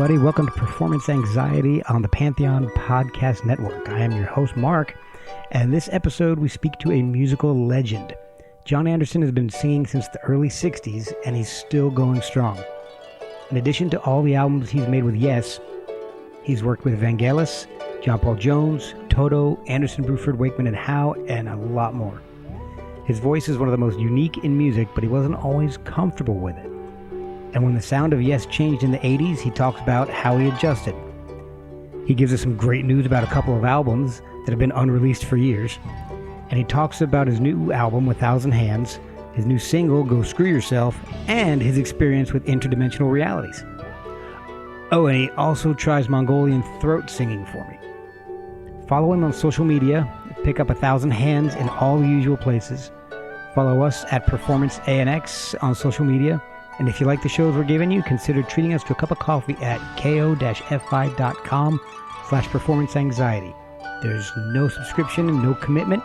everybody. Welcome to Performance Anxiety on the Pantheon Podcast Network. I am your host, Mark, and in this episode we speak to a musical legend. Jon Anderson has been singing since the early 60s, and he's still going strong. In addition to all the albums he's made with Yes, he's worked with Vangelis, John Paul Jones, Toto, Anderson, Bruford, Wakeman, and Howe, and a lot more. His voice is one of the most unique in music, but he wasn't always comfortable with it. And when the sound of Yes changed in the 80s, he talks about how he adjusted. He gives us some great news about a couple of albums that have been unreleased for years. And he talks about his new album, 1,000 Hands, his new single, Go Screw Yourself, and his experience with interdimensional realities. Oh, and he also tries Mongolian throat singing for me. Follow him on social media. Pick up 1,000 Hands in all the usual places. Follow us at Performance ANX on social media. And if you like the shows we're giving you, consider treating us to a cup of coffee at ko-fi.com/performanceanxiety. There's no subscription and no commitment.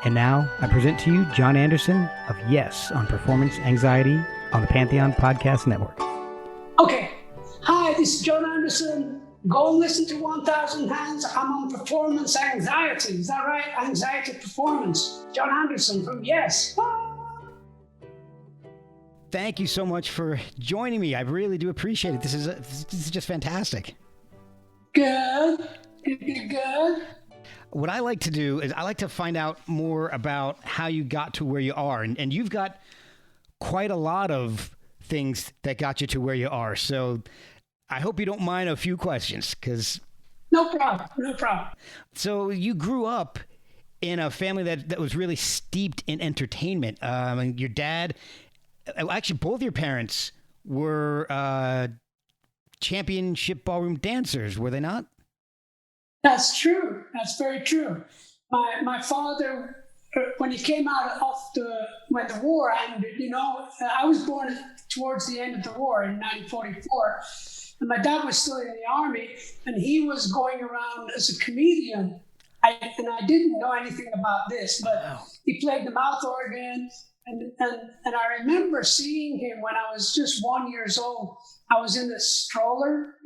And now I present to you Jon Anderson of Yes on Performance Anxiety on the Pantheon Podcast Network. Okay. Hi, this is Jon Anderson. Go and listen to 1,000 Hands. I'm on Performance Anxiety. Is that right? Anxiety Performance. Jon Anderson from Yes. Thank you so much for joining me. I really do appreciate it. This is just fantastic. Good. What I like to do is I like to find out more about how you got to where you are. And you've got quite a lot of things that got you to where you are. So I hope you don't mind a few questions, because... No problem. So you grew up in a family that was really steeped in entertainment. Your dad... Actually, both your parents were championship ballroom dancers, were they not? That's true. That's very true. My father, when he came out of when the war ended, I was born towards the end of the war in 1944, and my dad was still in the army, and he was going around as a comedian. I didn't know anything about this, but wow. He played the mouth organ. And I remember seeing him when I was just 1 year old. I was in this stroller,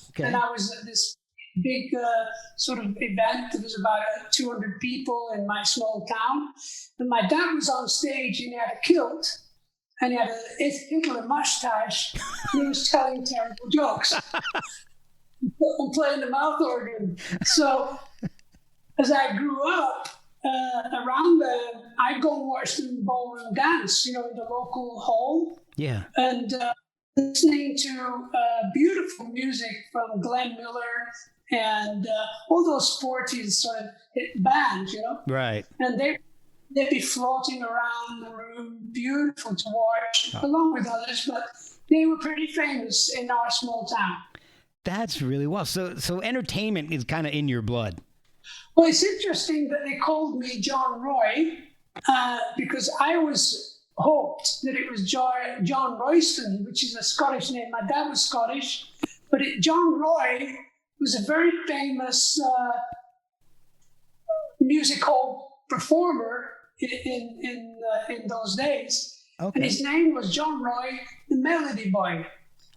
okay. And I was at this big sort of event. There was about 200 people in my small town. And my dad was on stage, and he had a kilt, and he had a Hitler mustache, and he was telling terrible jokes and playing the mouth organ. So as I grew up, around I'd go and watch the ballroom dance, in the local hall. Yeah. And listening to beautiful music from Glenn Miller and all those 40s sort of hit bands, Right. And they'd be floating around the room, beautiful to watch, along with others, but they were pretty famous in our small town. That's really well. So entertainment is kind of in your blood. Well, it's interesting that they called me John Roy because I always hoped that it was John Royston, which is a Scottish name. My dad was Scottish, but John Roy was a very famous music hall performer in those days. Okay. And his name was John Roy, the Melody Boy.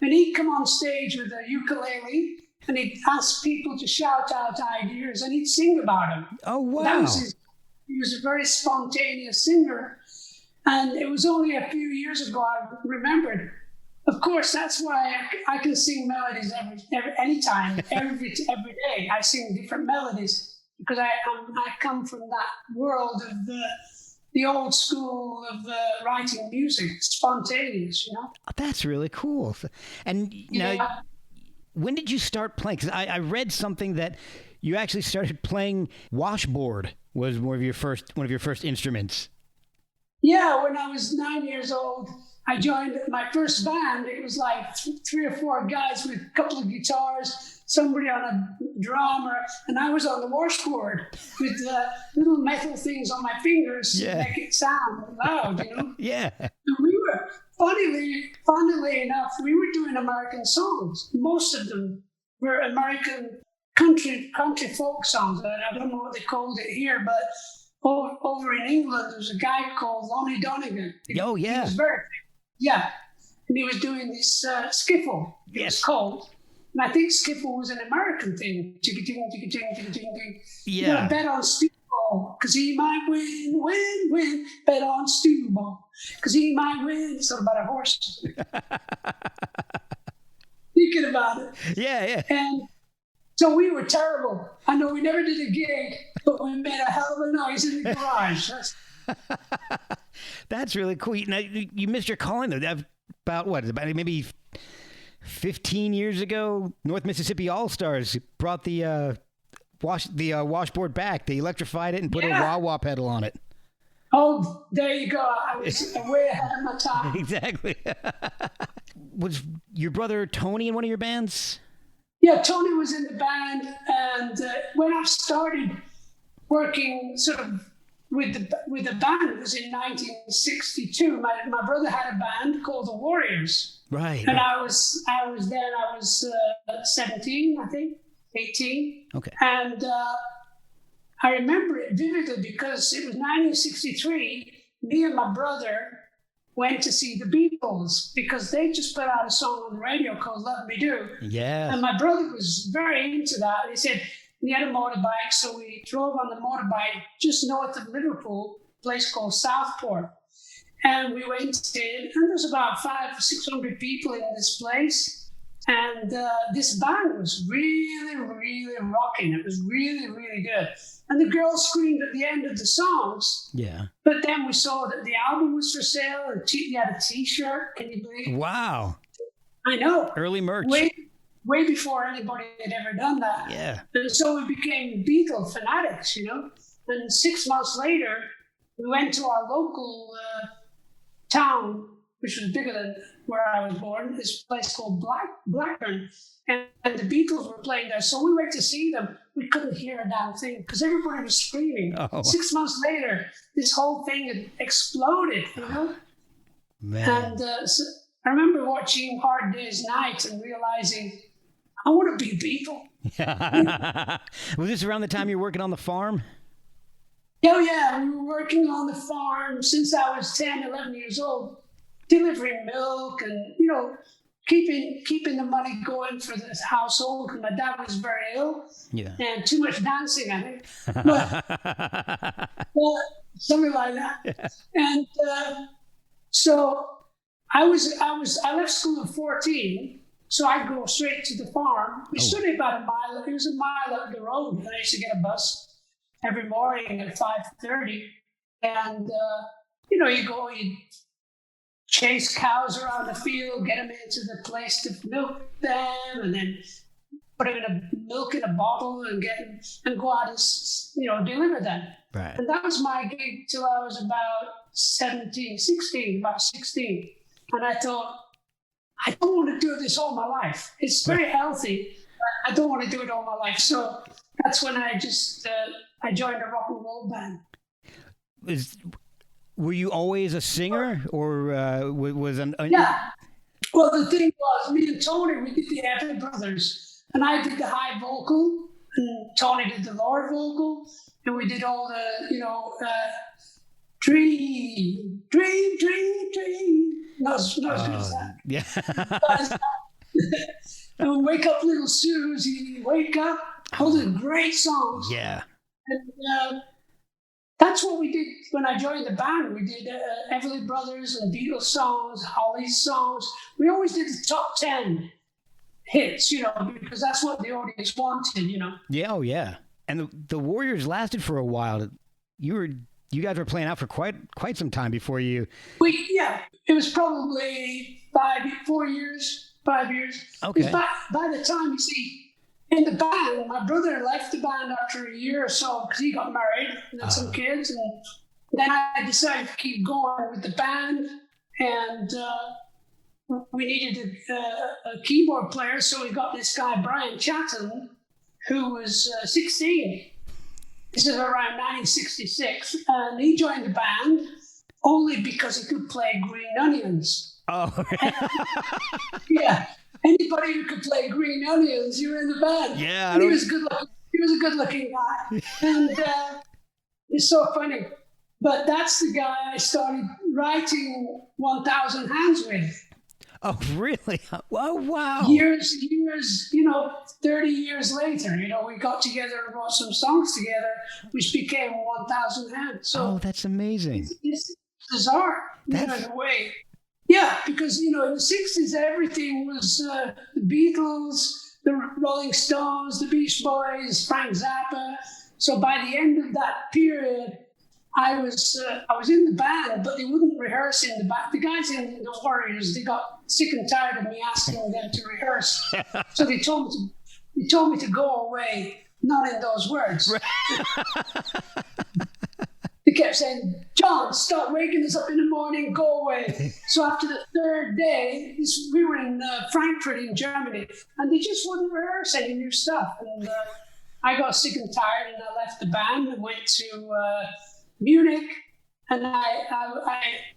And he'd come on stage with a ukulele, and he'd ask people to shout out ideas, and he'd sing about them. Oh, wow. He was a very spontaneous singer. And it was only a few years ago I remembered. Of course, that's why I can sing melodies anytime, every day. I sing different melodies because I come from that world of the old school of writing music, spontaneous, That's really cool. And now, when did you start playing? Because I read something that you actually started playing washboard was one of your first instruments. Yeah, when I was 9 years old, I joined my first band. It was like 3 or 4 guys with a couple of guitars, somebody on a drum, and I was on the washboard with little metal things on my fingers to make it sound loud, Yeah. And we were, funnily enough, we were doing American songs. Most of them were American country folk songs. I don't know what they called it here, but over in England, there's a guy called Lonnie Donegan. Oh, yeah. He was very, yeah. and he was doing this skiffle. It was cold. And I think skiffle was an American thing. Chicka-ching. Yeah. You know, bet on Stewball, because he might win. Bet on Stewball, because he might win. It's sort of about a horse. Thinking about it. Yeah. And so we were terrible. I know we never did a gig, but we made a hell of a noise in the garage. That's really cool. Now, you missed your calling, though. About maybe 15 years ago, North Mississippi All-Stars brought the washboard back. They electrified it and put a wah-wah pedal on it. Oh, there you go. I was way ahead of my time. Exactly. Was your brother Tony in one of your bands? Yeah, Tony was in the band, and when I started working sort of with the band, it was in 1962. My brother had a band called the Warriors. Right. And I was 17, I think, 18. Okay. And I remember it vividly because it was 1963. Me and my brother went to see the Beatles because they just put out a song on the radio called Love Me Do. Yeah. And my brother was very into that. He said he had a motorbike, so we drove on the motorbike just north of Liverpool, a place called Southport. And we went in, and there was about 500 or 600 people in this place. And this band was really, really rocking. It was really, really good. And the girls screamed at the end of the songs. Yeah. But then we saw that the album was for sale, and he had a T-shirt. Can you believe it? Wow. I know. Early merch. Way before anybody had ever done that. Yeah. And so we became Beatle fanatics, you know. And 6 months later, we went to our local town, which was bigger than where I was born, this place called Blackburn. And the Beatles were playing there. So we went to see them. We couldn't hear a damn thing because everybody was screaming. Oh. 6 months later, this whole thing had exploded, you know? Man. And so I remember watching Hard Day's Night and realizing, I want to be a Beatle. Was this around the time you were working on the farm? Oh, yeah. We were working on the farm since I was 10, 11 years old, delivering milk and, you know, keeping the money going for the household because my dad was very ill. Yeah. And too much dancing, I think. Well, something like that. Yeah. And so I left school at 14, so I'd go straight to the farm. We stood about a mile. It was a mile up the road. And I used to get a bus every morning at 5:30. And, you know, you chase cows around the field, get them into the place to milk them, and then put them in milk in a bottle and go out and, you know, deliver them. Right. And that was my gig till I was about 16. And I thought, I don't want to do this all my life. It's very healthy, but I don't want to do it all my life. So that's when I just, I joined a rock and roll band. Were you always a singer, or was an? Yeah. Well, the thing was, me and Tony, we did the Everly Brothers, and I did the high vocal, and Tony did the lower vocal, and we did all the, you know, dream. Not as good as that. Yeah. And Wake Up Little Susie, Wake Up, all the great songs. Yeah. And that's what we did when I joined the band. We did Everly Brothers and Beatles songs, Holly's songs. We always did the top 10 hits, you know, because that's what the audience wanted, you know. Yeah, oh yeah. And the Warriors lasted for a while. You guys were playing out for quite some time before you. It was probably 5 years. Okay. By the time, you see, in the band, my brother left the band after a year or so because he got married and had some kids. And then I decided to keep going with the band. And we needed a keyboard player. So we got this guy, Brian Chatton, who was 16. This is around 1966. And he joined the band only because he could play Green Onions. Oh. Yeah. Anybody who could play Green Onions, you were in the band. Yeah. And he was good looking. He was a good looking guy. And it's so funny. But that's the guy I started writing 1,000 Hands with. Oh, really? Oh, wow. Years, 30 years later, we got together and wrote some songs together, which became 1,000 Hands. So that's amazing. It's bizarre, in a way. Yeah, because, in the 60s, everything was the Beatles, the Rolling Stones, the Beach Boys, Frank Zappa. So by the end of that period, I was in the band, but they wouldn't rehearse in the band. The guys in the Warriors, they got sick and tired of me asking them to rehearse. So they told me to go away, not in those words. They kept saying, "John, stop waking us up in the morning, go away." So after the third day, we were in Frankfurt in Germany, and they just wouldn't rehearse any new stuff. And I got sick and tired, and I left the band and went to Munich, and I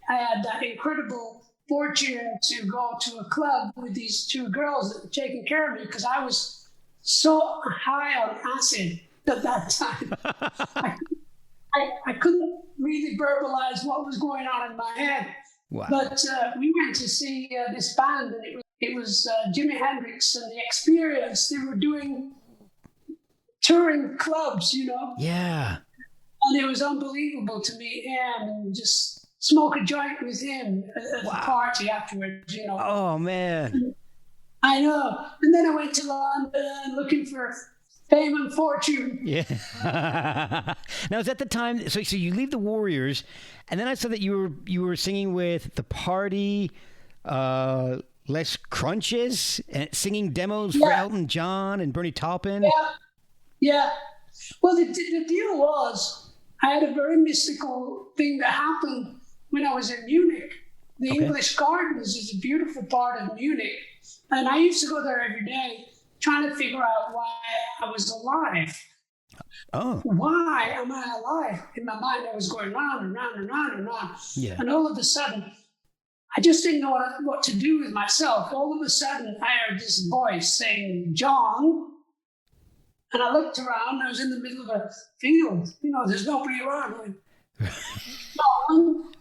had that incredible fortune to go to a club with these two girls that were taking care of me because I was so high on acid at that time. I couldn't really verbalize what was going on in my head. Wow. But we went to see this band, and it was Jimi Hendrix and The Experience. They were doing touring clubs, Yeah. And it was unbelievable to meet him and just smoke a joint with him at the party afterwards, Oh, man. I know. And then I went to London looking for fame and fortune. Yeah. Now, is that the time? So you leave the Warriors, and then I saw that you were singing with The Party, Les Crunches, and singing demos for Elton John and Bernie Taupin. Yeah. Well, the deal was, I had a very mystical thing that happened when I was in Munich. The English Gardens is a beautiful part of Munich. And I used to go there every day trying to figure out why I was alive. Oh. Why am I alive? In my mind, I was going round and round and round and round. Yeah. And all of a sudden, I just didn't know what to do with myself. All of a sudden, I heard this voice saying, "John." And I looked around, I was in the middle of a field. There's nobody around.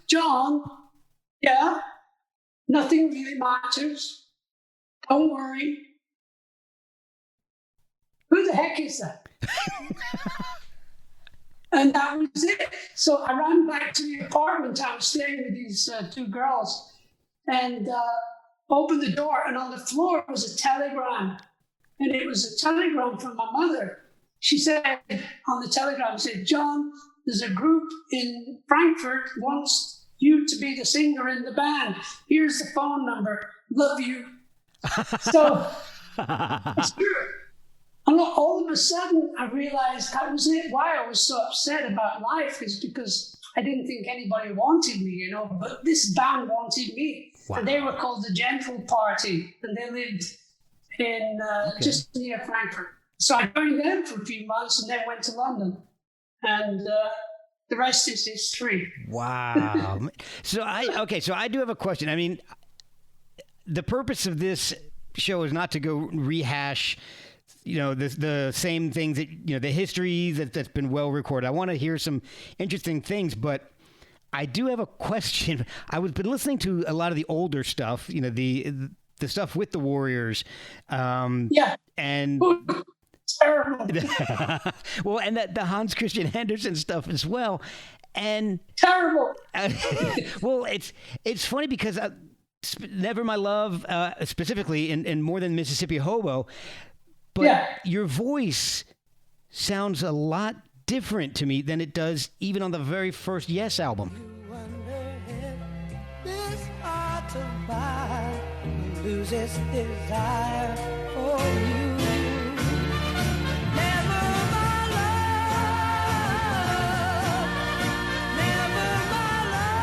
John, yeah, nothing really matters. Don't worry. Who the heck is that? And that was it. So I ran back to the apartment. I was staying with these two girls and opened the door, and on the floor was a telegram. And it was a telegram from my mother. She said on the telegram, "John, there's a group in Frankfurt wants you to be the singer in the band. Here's the phone number. Love you." So it's true. And all of a sudden, I realized that was it. Why I was so upset about life is because I didn't think anybody wanted me, but this band wanted me. Wow. And they were called the Gentle Party, and they lived in just near Frankfurt. So I joined them for a few months and then went to London. And the rest is history. Wow. So I do have a question. I mean, the purpose of this show is not to go rehash, the same things that, the history that's been well recorded. I want to hear some interesting things, but I do have a question. I've been listening to a lot of the older stuff, the stuff with the Warriors. And terrible. Well, and the Hans Christian Andersen stuff as well. And terrible. Well, it's funny because Never My Love, specifically in More Than Mississippi Hobo, but your voice sounds a lot different to me than it does even on the very first Yes album. Loses desire for you. Never my love, never my love.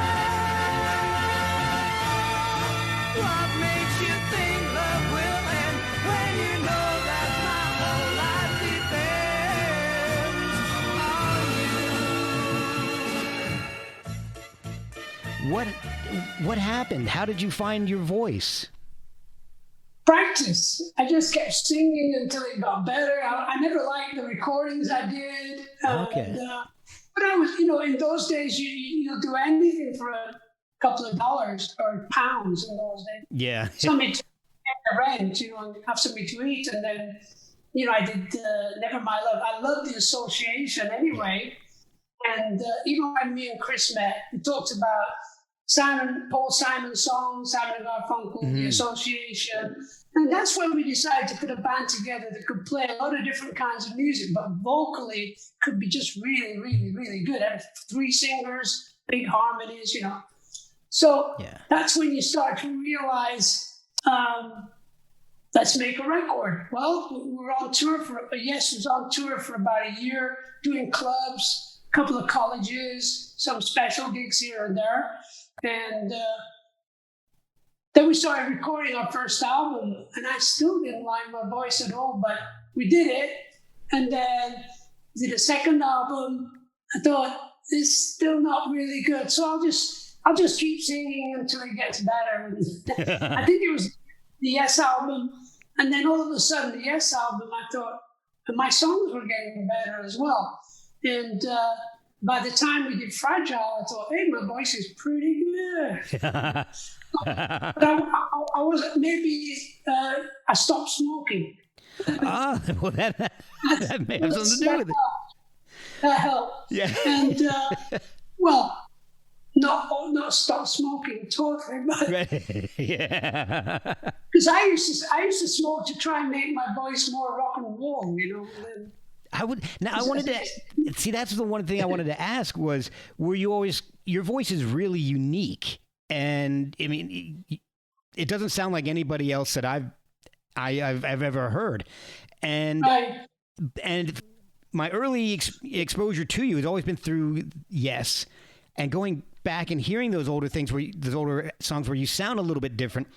What makes you think love will end when you know that my whole life depends on you? What happened? How did you find your voice? Practice. I just kept singing until it got better. I never liked the recordings I did. Okay. But I was, in those days, you do anything for couple of dollars or pounds in those days. Yeah. Something to pay the rent, and have something to eat. And then, I did Never My Love. I love the association anyway. And even when me and Chris met, we talked about Paul Simon's song, Simon and Garfunkel, The Association. And that's when we decided to put a band together that could play a lot of different kinds of music, but vocally could be just really, really, really good. Had 3 singers, big harmonies, So that's when you start to realize, let's make a record. Well, we were on tour was on tour for about a year, doing clubs, a couple of colleges, some special gigs here and there. And then we started recording our first album, and I still didn't like my voice at all, but we did it. And then did a second album. I thought, it's still not really good, so I'll just keep singing until it gets better. I think it was the Yes album, and then all of a sudden, the Yes album, I thought, and my songs were getting better as well. And by the time we did Fragile, I thought, hey, my voice is pretty good. But I was I stopped smoking. Well, that may have something to do with it. That helped. Yeah. And not stop smoking totally, but because I used to smoke to try and make my voice more rock and roll, And I wanted to see. That's the one thing I wanted to ask was: were you always? Your voice is really unique, and I mean, it doesn't sound like anybody else that I've ever heard, and my early exposure to you has always been through Yes, and going back and hearing those older songs where you sound a little bit different.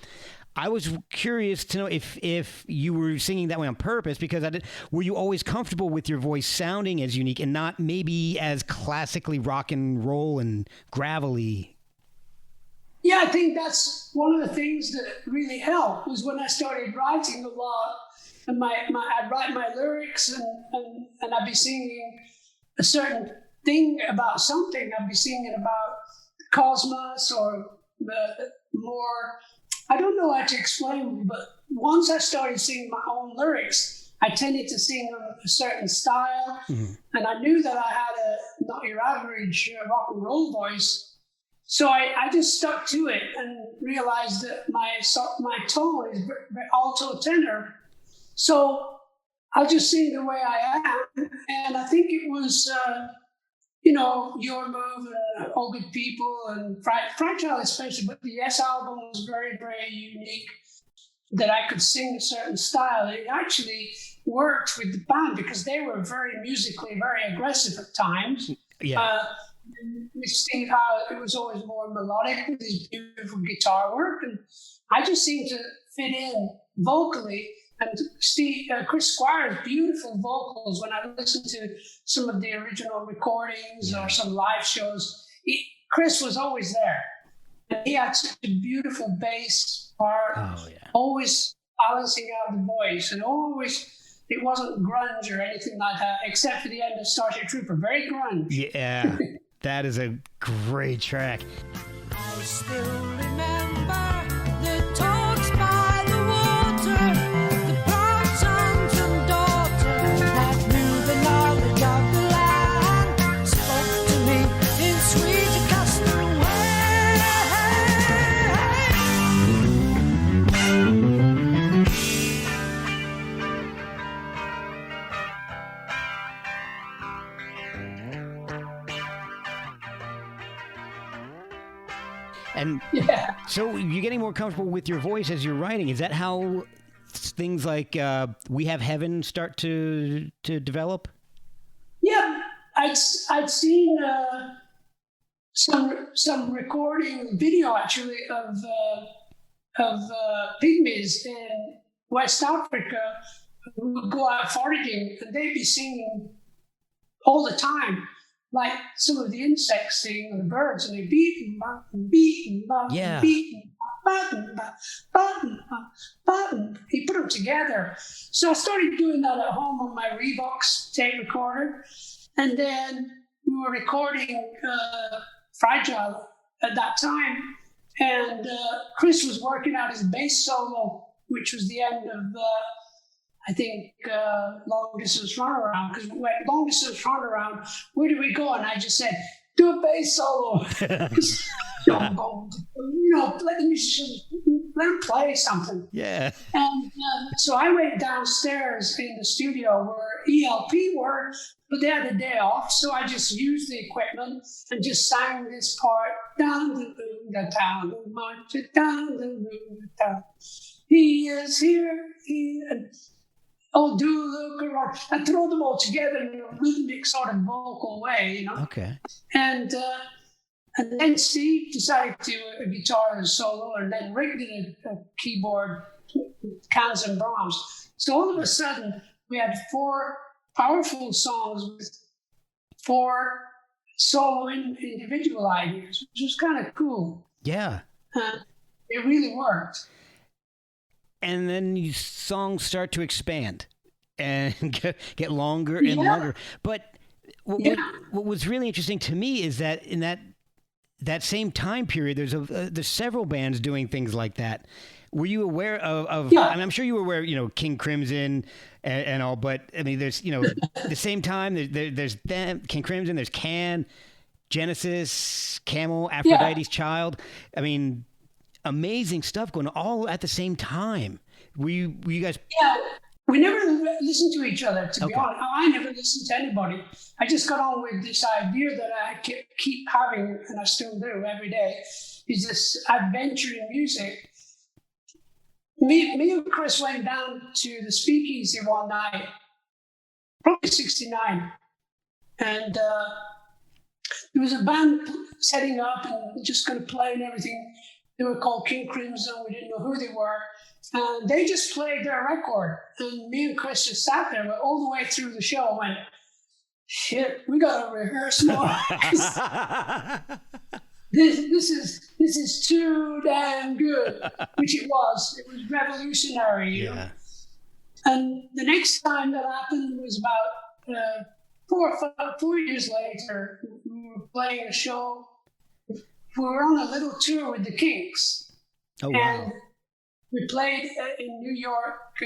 I was curious to know if you were singing that way on purpose, because were you always comfortable with your voice sounding as unique and not maybe as classically rock and roll and gravelly? Yeah, I think that's one of the things that really helped was when I started writing a lot, and I'd write my lyrics and I'd be singing a certain thing about something. I'd be singing about the cosmos or the more. I don't know how to explain, but once I started singing my own lyrics, I tended to sing a certain style, and I knew that I had not your average rock and roll voice. So I just stuck to it and realized that my tone is very alto tenor. So I'll just sing the way I am. And I think it was, Your Move and All Good People and Fragile especially, but the Yes album was very, very unique, that I could sing a certain style. It actually worked with the band because they were very musically, very aggressive at times. Yeah. With Steve Howe, it was always more melodic with his beautiful guitar work, and I just seemed to fit in vocally. And Chris Squire's beautiful vocals, when I listened to some of the original recordings or some live shows, Chris was always there. And he had such a beautiful bass part, always balancing out the voice, and it wasn't grunge or anything like that, except for the end of Starship Trooper. Very grunge. Yeah, that is a great track. I still remember the talks by the water, the proud sons and daughters that knew the knowledge of the land, spoke to me in sweet accustomed And so you're getting more comfortable with your voice as you're writing. Is that how things like We Have Heaven start to develop? Yeah, I'd seen some recording video actually of pygmies in West Africa who would go out foraging, and they'd be singing all the time, like some of the insects sing, or the birds, and they beat, button. He put them together. So I started doing that at home on my Revox tape recorder, and then we were recording Fragile at that time. And Chris was working out his bass solo, which was the end of, I think, Long Distance Runaround. Because we went Long Distance Runaround, where do we go? And I just said, do a bass solo. Let the musicians, let them play something. Yeah. And so I went downstairs in the studio where ELP were, but they had a day off. So I just used the equipment and just sang this part. Down the room, the town, march it down the room, the town. He is here, oh, do look around. I throw them all together in a rhythmic sort of vocal way, Okay. And then Steve decided to do a guitar solo, and then Rick did a keyboard, cans and Brahms. So all of a sudden, we had 4 powerful songs with 4 solo individual ideas, which was kind of cool. Yeah. It really worked. And then these songs start to expand and get longer and longer. But what was really interesting to me is that in that same time period, there's several bands doing things like that. Were you aware of Yeah. and I'm sure you were aware, King Crimson and all, but I mean, there's, the same time, there's them, King Crimson, there's Can, Genesis, Camel, Aphrodite's Child. I mean, amazing stuff going on all at the same time. Were you guys? Yeah, we never listened to each other, to be honest. I never listened to anybody. I just got on with this idea that I keep having, and I still do every day, is this adventure in music. Me and Chris went down to the Speakeasy one night, probably 69, and there was a band setting up and just going to play and everything. They were called King Crimson. We didn't know who they were. And they just played their record. And me and Chris just sat there all the way through the show and went, shit, we got to rehearse more. This is too damn good, which it was. It was revolutionary. Yeah. And the next time that happened was about 4 years later. We were playing a show. We were on a little tour with the Kinks. Oh, wow. And we played in New York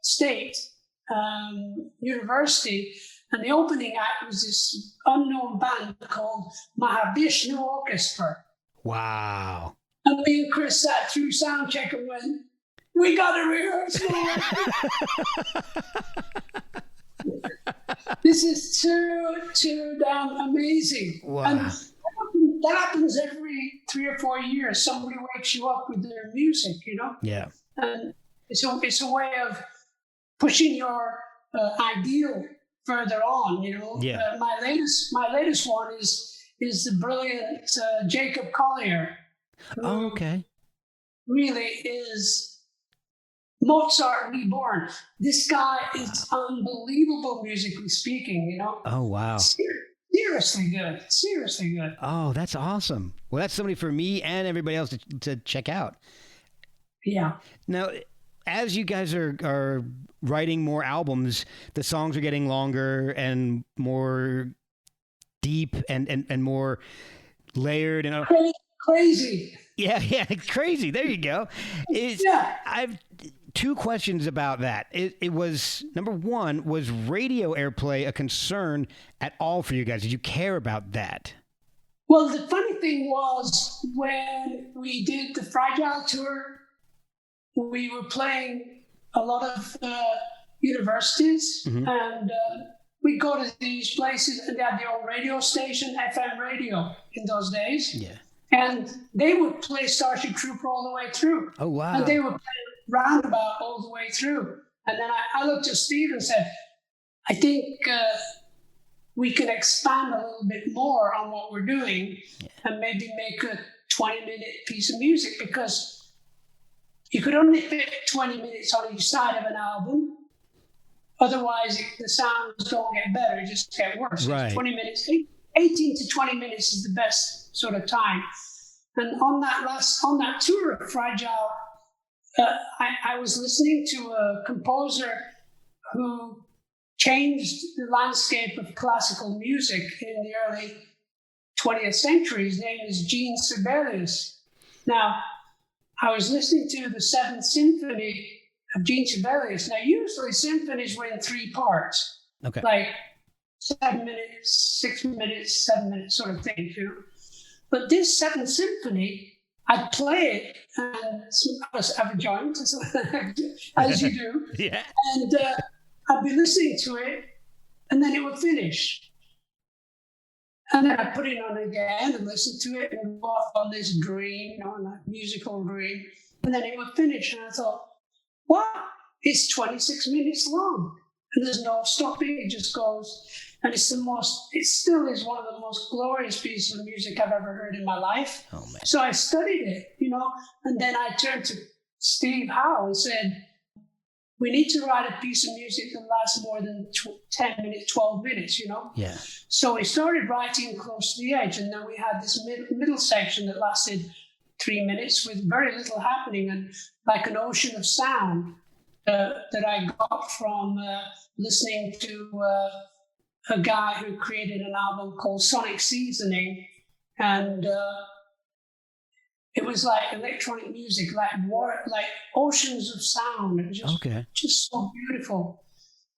State University. And the opening act was this unknown band called Mahavishnu Orchestra. Wow. And me and Chris sat through sound check and went, we got to rehearse more. This is too damn amazing. Wow. And that happens every 3 or 4 years. Somebody wakes you up with their music, Yeah. And it's a way of pushing your ideal further on, Yeah. My latest one is the brilliant Jacob Collier. Oh, okay. Really is Mozart reborn. This guy is unbelievable musically speaking, Oh, wow. Seriously good. Oh, that's awesome. Well, that's somebody for me and everybody else to check out. Yeah. Now, as you guys are writing more albums, the songs are getting longer and more deep and more layered and crazy. Yeah, crazy. There you go. I've 2 questions about that. It was, number one, was radio airplay a concern at all for you guys? Did you care about that? Well, the funny thing was when we did the Fragile tour, we were playing a lot of universities, and we'd go to these places and they had their own radio station, FM radio in those days. Yeah. And they would play Starship Trooper all the way through. Oh, wow. And they would play Roundabout all the way through. And then I looked at Steve and said, I think we can expand a little bit more on what we're doing and maybe make a 20-minute piece of music, because you could only fit 20 minutes on each side of an album. Otherwise, the sounds don't get better, it just gets worse. Right. 20 minutes, 18 to 20 minutes is the best sort of time. And on that tour of Fragile, I was listening to a composer who changed the landscape of classical music in the early 20th century. His name is Jon Sibelius. Now, I was listening to the Seventh Symphony of Jon Sibelius. Now, usually symphonies were in 3 parts, Okay. like 7 minutes, 6 minutes, 7 minutes sort of thing, you know. But this Seventh Symphony, I'd play it and I was have a joint, as you do. Yeah. And I'd be listening to it, and then it would finish. And then I'd put it on again and listen to it and go off on this dream, you know, like musical dream. And then it would finish. And I thought, wow, it's 26 minutes long. And there's no stopping. It just goes. And it still is one of the most glorious pieces of music I've ever heard in my life. Oh, man. So I studied it, you know, and then I turned to Steve Howe and said, we need to write a piece of music that lasts more than 10 minutes, 12 minutes, you know? Yeah. So we started writing close to the edge, and then we had this middle section that lasted 3 minutes with very little happening, and like an ocean of sound that I got from listening to a guy who created an album called Sonic Seasoning, and it was like electronic music, like oceans of sound. It was just so beautiful.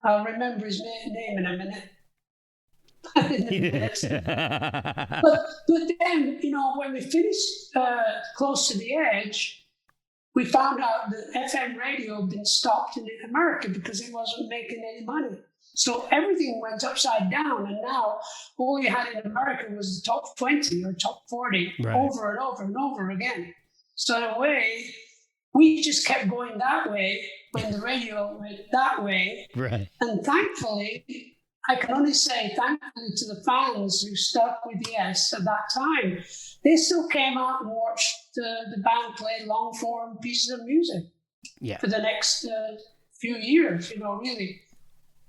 I'll remember his name in a minute. But then, you know, when we finished Close to the Edge, we found out that FM radio had been stopped in America because it wasn't making any money. So everything went upside down, and now all you had in America was the top 20 or top 40 over and over and over again. So in a way, we just kept going that way when the radio went that way. Right. And thankfully, I can only say thankfully to the fans who stuck with Yes at that time. They still came out and watched the band play long-form pieces of music for the next few years, you know, really.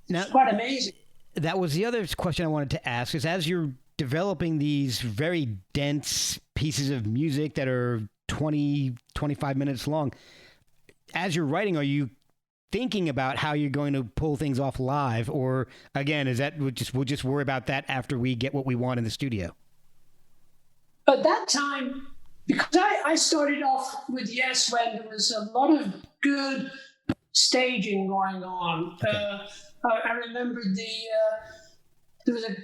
Now, it's quite amazing. That was the other question I wanted to ask, is as you're developing these very dense pieces of music that are 20, 25 minutes long, as you're writing, are you thinking about how you're going to pull things off live? Or again, is that we'll just worry about that after we get what we want in the studio? At that time, because I started off with Yes when there was a lot of good staging going on. Okay. I remember there was a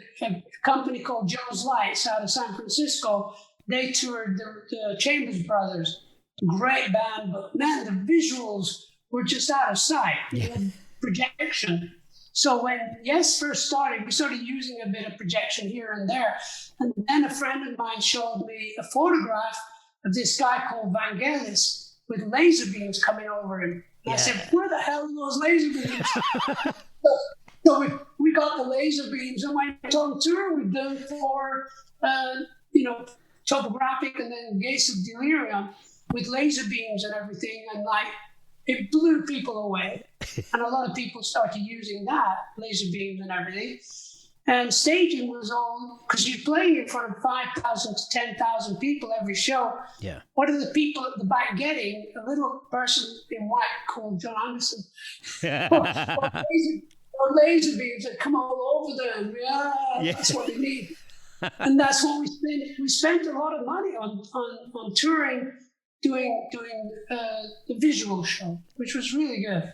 company called Joe's Lights out of San Francisco. They toured the Chambers Brothers. Great band, but man, the visuals were just out of sight. Yeah. Projection. So when Yes first started, we started using a bit of projection here and there. And then a friend of mine showed me a photograph of this guy called Vangelis with laser beams coming over him. And I said, where the hell are those laser beams? So we got the laser beams and went on tour with them for, Topographic and then Gates of Delirium with laser beams and everything. And like, it blew people away. And a lot of people started using that, laser beams and everything. And staging was all, because you're playing in front of 5,000 to 10,000 people every show. Yeah. What are the people at the back getting? A little person in white called Jon Anderson. or laser beams that come all over them. Yeah, that's what they need. And that's what we spent. We spent a lot of money on touring, doing the visual show, which was really good.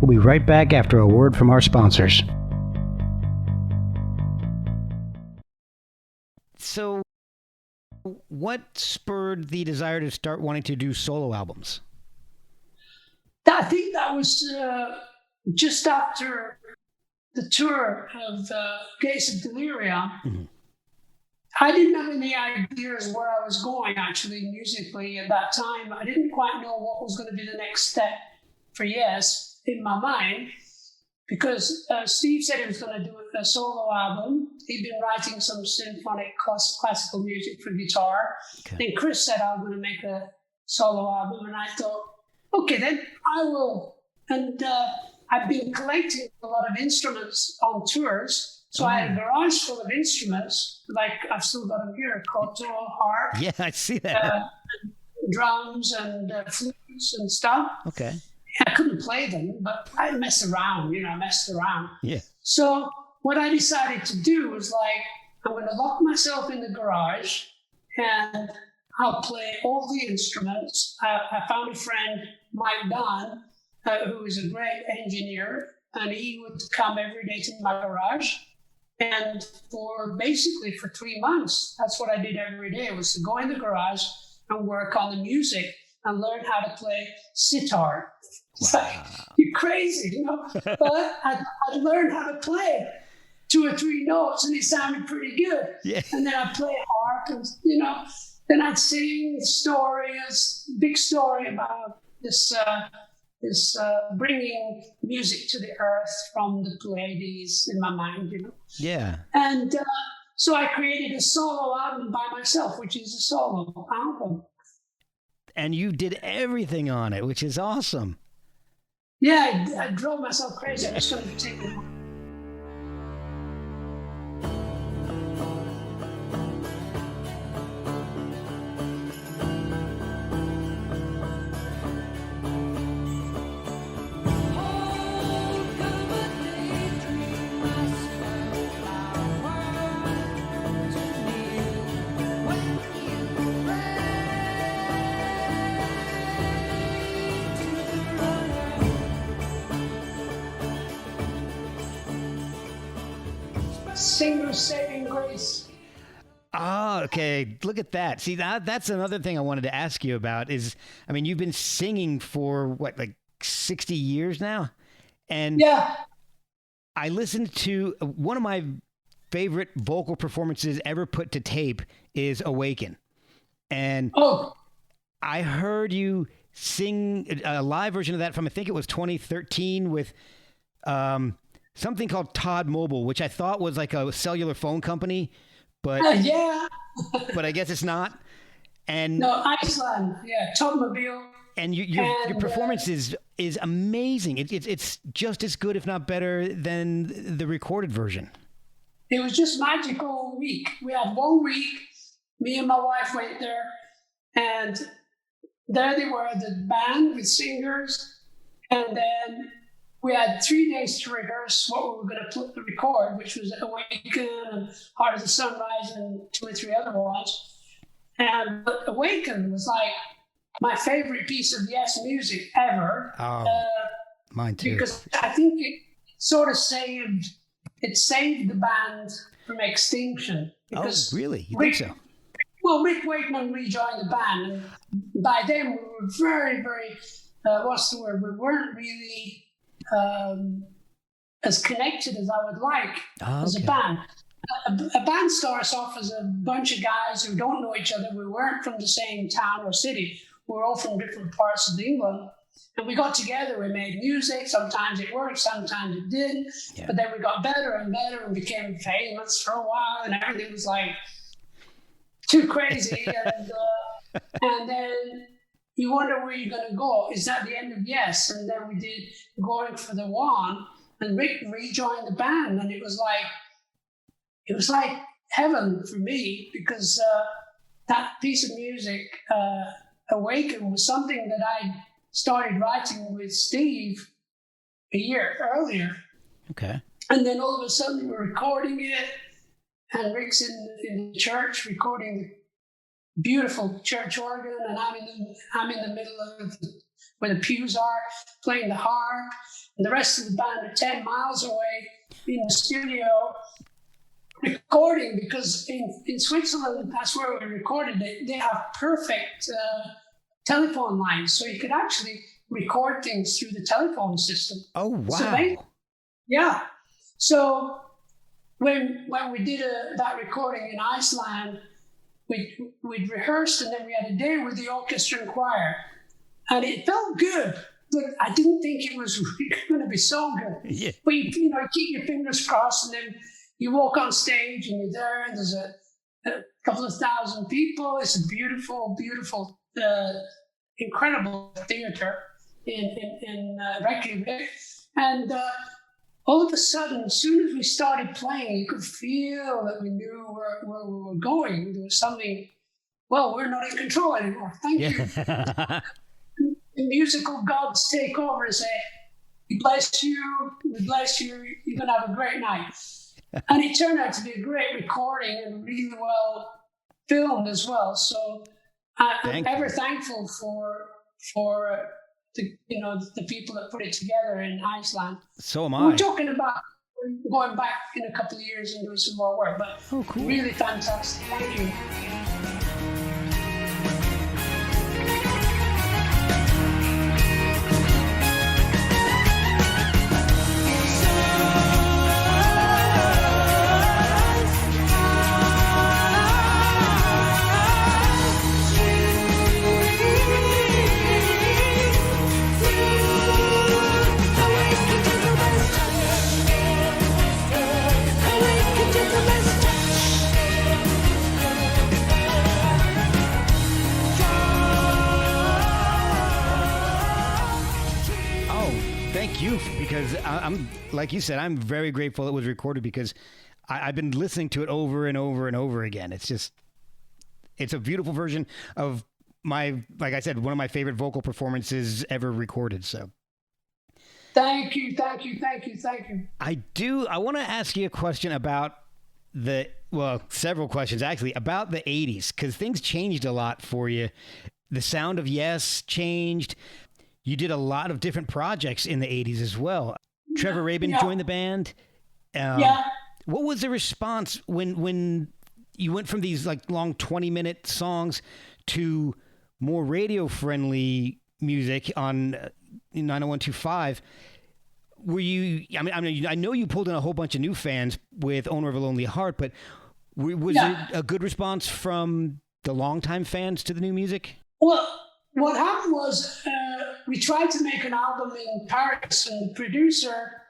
We'll be right back after a word from our sponsors. So, what spurred the desire to start wanting to do solo albums? I think that was just after the tour of Gates of Delirium. Mm-hmm. I didn't have any ideas where I was going, actually, musically at that time. I didn't quite know what was going to be the next step for Yes in my mind, because Steve said he was going to do a solo album. He'd been writing some symphonic classical music for guitar. Okay. Then Chris said, I'm going to make a solo album. And I thought, okay, then I will. And I've been collecting a lot of instruments on tours. So I had a garage full of instruments, like I've still got them here, Toto, harp. Yeah, I see that. Drums and flutes and stuff. Okay. I couldn't play them, but I messed around, I messed around. Yeah. So what I decided to do was like, I'm going to lock myself in the garage and I'll play all the instruments. I found a friend, Mike Don, who is a great engineer, and he would come every day to my garage. And for 3 months, that's what I did every day, was to go in the garage and work on the music and learn how to play sitar. It's like, you're crazy, you know? But I'd learned how to play 2 or 3 notes, and it sounded pretty good. Yeah. And then I'd play harp, and, you know, then I'd sing a big story about this bringing music to the earth from the Pleiades in my mind, you know. Yeah. And so I created a solo album by myself, which is a solo album. And you did everything on it, which is awesome. Yeah, I drove myself crazy. I was going to take it. Singer's Saving Grace. Oh, okay. Look at that. See, that's another thing I wanted to ask you about is, I mean, you've been singing for what, like 60 years now? And yeah, I listened to one of my favorite vocal performances ever put to tape is Awaken. And I heard you sing a live version of that from, I think it was 2013 with something called Todd Mobile, which I thought was like a cellular phone company, but yeah, but I guess it's not. And no, Iceland, yeah, Todd Mobile. And your performance is amazing. It's just as good, if not better, than the recorded version. It was just magical week. We had 1 week. Me and my wife went there, and there they were, the band with singers, and then we had 3 days to rehearse what we were going to record, which was Awaken and Heart of the Sunrise and 2 or 3 other ones. And Awaken was like my favorite piece of Yes music ever. Oh, mine too. Because I think it sort of saved the band from extinction. Because really? You think so? Well, Rick Wakeman rejoined the band, and by then we were very, very, what's the word? We weren't really as connected as I would like as a band. A band starts off as a bunch of guys who don't know each other. We weren't from the same town or city. We were all from different parts of England. And we got together, we made music. Sometimes it worked, sometimes it didn't. Yeah. But then we got better and better and became famous for a while, and everything was like too crazy. And then you wonder where you're going to go. Is that the end of Yes? And then we did Going for the One, and Rick rejoined the band, and it was like heaven for me, because that piece of music, Awaken, was something that I started writing with Steve a year earlier. Okay. And then all of a sudden we're recording it, and Rick's in the church recording the beautiful church organ, and I'm in the middle of where the pews are, playing the harp, and the rest of the band are 10 miles away in the studio recording, because in Switzerland, that's where we recorded it, they have perfect telephone lines, so you could actually record things through the telephone system. Oh, wow. Yeah. So when we did that recording in Iceland, we'd rehearsed, and then we had a day with the orchestra and choir, and it felt good, but I didn't think it was really going to be so good. Yeah. But you keep your fingers crossed, and then you walk on stage, and you're there, and there's a couple of thousand people. It's a beautiful, beautiful, incredible theater in Reykjavik, and all of a sudden, as soon as we started playing, you could feel that we knew where we were going. There was something. Well, we're not in control anymore. Thank you. The musical gods take over and say, "We bless you. We bless you. You're gonna have a great night." And it turned out to be a great recording and really well filmed as well. So I'm ever thankful for the people that put it together in Iceland. So am I. We're talking about going back in a couple of years and doing some more work, but cool. Really fantastic. Thank you. Because I'm like you said, I'm very grateful it was recorded because I've been listening to it over and over and over again. It's a beautiful version of like I said, one of my favorite vocal performances ever recorded. So thank you. I want to ask you a question about several questions actually about the 80s, because things changed a lot for you. The sound of Yes changed. You did a lot of different projects in the 80s as well. Trevor Rabin joined the band. What was the response when you went from these like long 20-minute songs to more radio-friendly music on 90125? Were you? I know you pulled in a whole bunch of new fans with "Owner of a Lonely Heart," but was it a good response from the longtime fans to the new music? Well, what happened was we tried to make an album in Paris, and the producer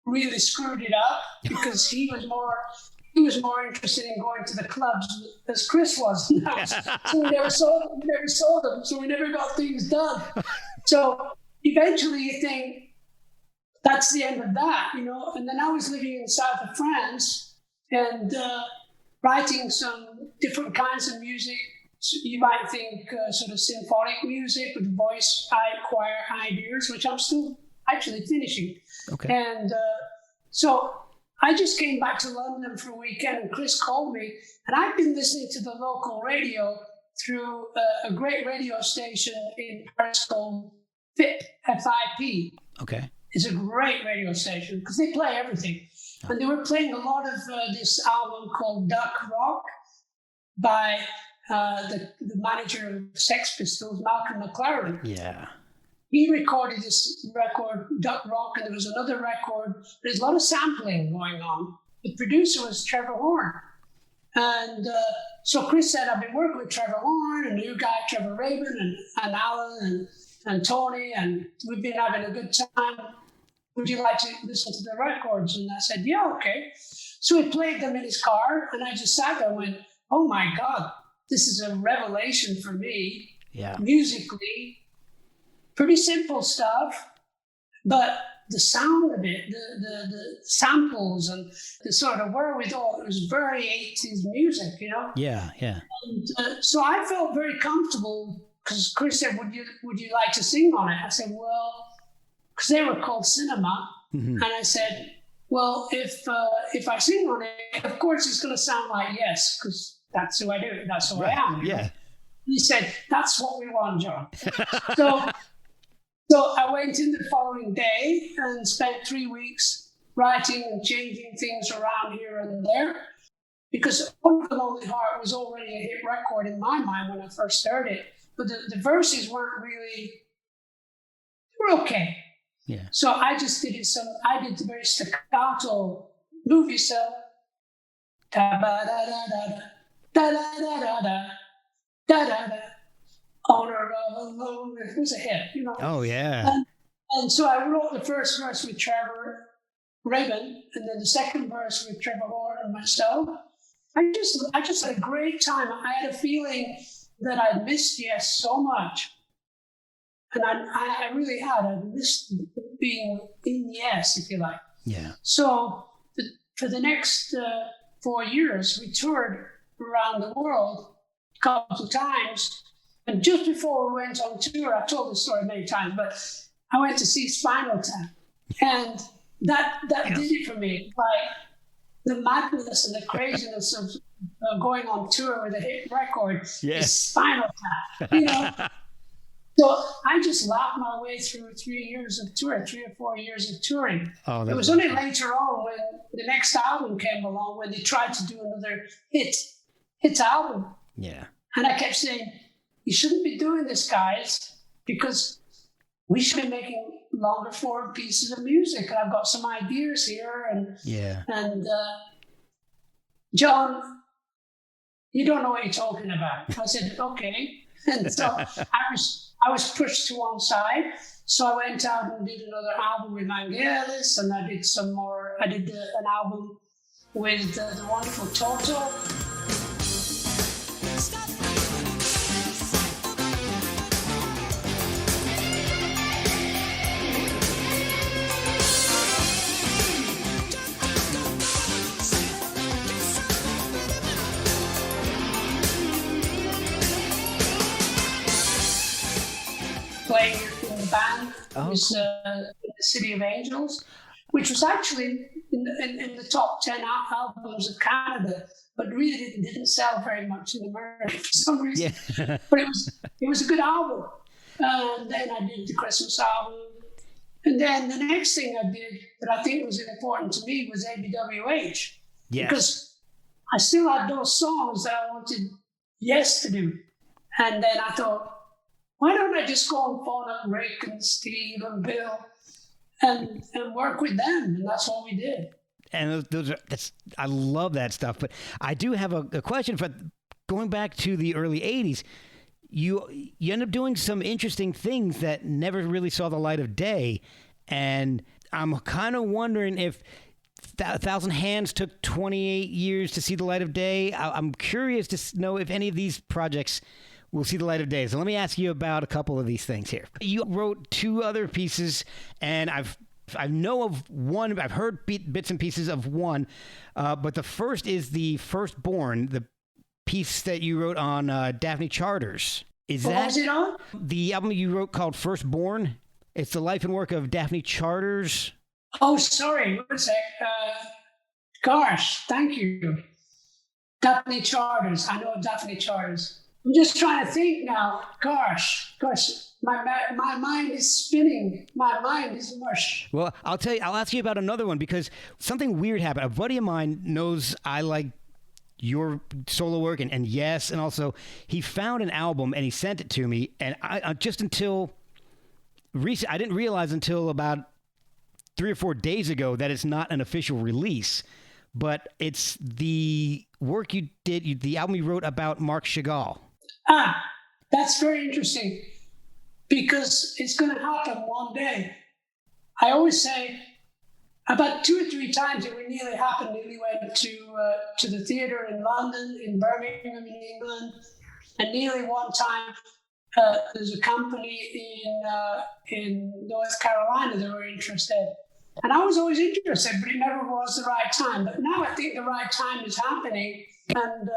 really screwed it up because he was more interested in going to the clubs as Chris was. So we never saw them, so we never got things done. So eventually you think that's the end of that, And then I was living in the south of France and writing some different kinds of music. So you might think sort of symphonic music with voice choir ideas, which I'm still actually finishing. Okay. And so I just came back to London for a weekend, and Chris called me, and I've been listening to the local radio through a great radio station in Paris called FIP, F-I-P. Okay. It's a great radio station because they play everything. Oh. And they were playing a lot of this album called Duck Rock by the manager of Sex Pistols, Malcolm McLaren. Yeah. He recorded this record, Duck Rock, and there was another record. There's a lot of sampling going on. The producer was Trevor Horn. And so Chris said, I've been working with Trevor Horn, a new guy, Trevor Rabin, and Alan, and Tony, and we've been having a good time. Would you like to listen to the records? And I said, yeah, okay. So he played them in his car, and I just sat there and went, oh my God, this is a revelation for me. Yeah. Musically, pretty simple stuff, but the sound of it, the samples and the sort of wherewithal, it was very 80s music, Yeah. And so I felt very comfortable because Chris said, would you like to sing on it? I said, well, because they were called Cinema. Mm-hmm. And I said, well, if I sing on it, of course it's going to sound like Yes, because that's who I do. That's who I am. Yeah. He said, that's what we want, John. So I went in the following day and spent 3 weeks writing and changing things around here and there, because Owner of a Lonely Heart was already a hit record in my mind when I first heard it, but the verses weren't really, they were okay. Yeah. So I just did I did the very staccato movie stuff. Da-ba-da-da-da-da, da-da-da-da-da, da-da-da. Owner of a Lonely, it was a hit, Oh, yeah. And so I wrote the first verse with Trevor Rabin, and then the second verse with Trevor Horn and myself. I just had a great time. I had a feeling that I'd missed Yes so much. And I really had. I missed being in Yes, if you like. Yeah. So for the next 4 years, we toured around the world a couple of times. And just before we went on tour, I've told this story many times, but I went to see Spinal Tap. And that did it for me. Like, the madness and the craziness of going on tour with a hit record is Spinal Tap, you know. So I just laughed my way through 3 or 4 years of touring. Oh, it was only later on when the next album came along when they tried to do another hits album. Yeah. And I kept saying, you shouldn't be doing this, guys, because we should be making longer form pieces of music. And I've got some ideas here. And John, you don't know what you're talking about. I said, okay. And so I was pushed to one side. So I went out and did another album with Vangelis, and I did some more. I did an album with the wonderful Toto. Playing in the band was in the City of Angels, which was actually in the top 10 albums of Canada, but really didn't sell very much in America for some reason. Yeah. But it was a good album. And then I did the Christmas album. And then the next thing I did that I think was important to me was ABWH. Yes. Because I still had those songs that I wanted Yes to do. And then I thought, why don't I just go and phone up Rick and Steve and Bill and work with them? And that's what we did. And I love that stuff. But I do have a question. For going back to the early 80s, you end up doing some interesting things that never really saw the light of day. And I'm kind of wondering if Thousand Hands took 28 years to see the light of day. I'm curious to know if any of these projects will see the light of day. So let me ask you about a couple of these things here. You wrote 2 other pieces, and I know of one. I've heard bits and pieces of one, but the first is the Firstborn, the piece that you wrote on Daphne Charters. What was it on? The album you wrote called Firstborn? It's the life and work of Daphne Charters. Oh, sorry. What is it? Gosh, thank you. Daphne Charters. I know Daphne Charters. I'm just trying to think now. Gosh, my mind is spinning. My mind is mush. Well, I'll ask you about another one because something weird happened. A buddy of mine knows I like your solo work and yes, and also he found an album and he sent it to me, and I just until recent, I didn't realize until about 3 or 4 days ago that it's not an official release, but it's the work you did, the album you wrote about Marc Chagall. That's very interesting because it's going to happen one day. I always say about 2 or 3 times it would nearly happen. Nearly went to the theater in London, in Birmingham, in England, and nearly one time there's a company in North Carolina that were interested. And I was always interested, but it never was the right time. But now I think the right time is happening, and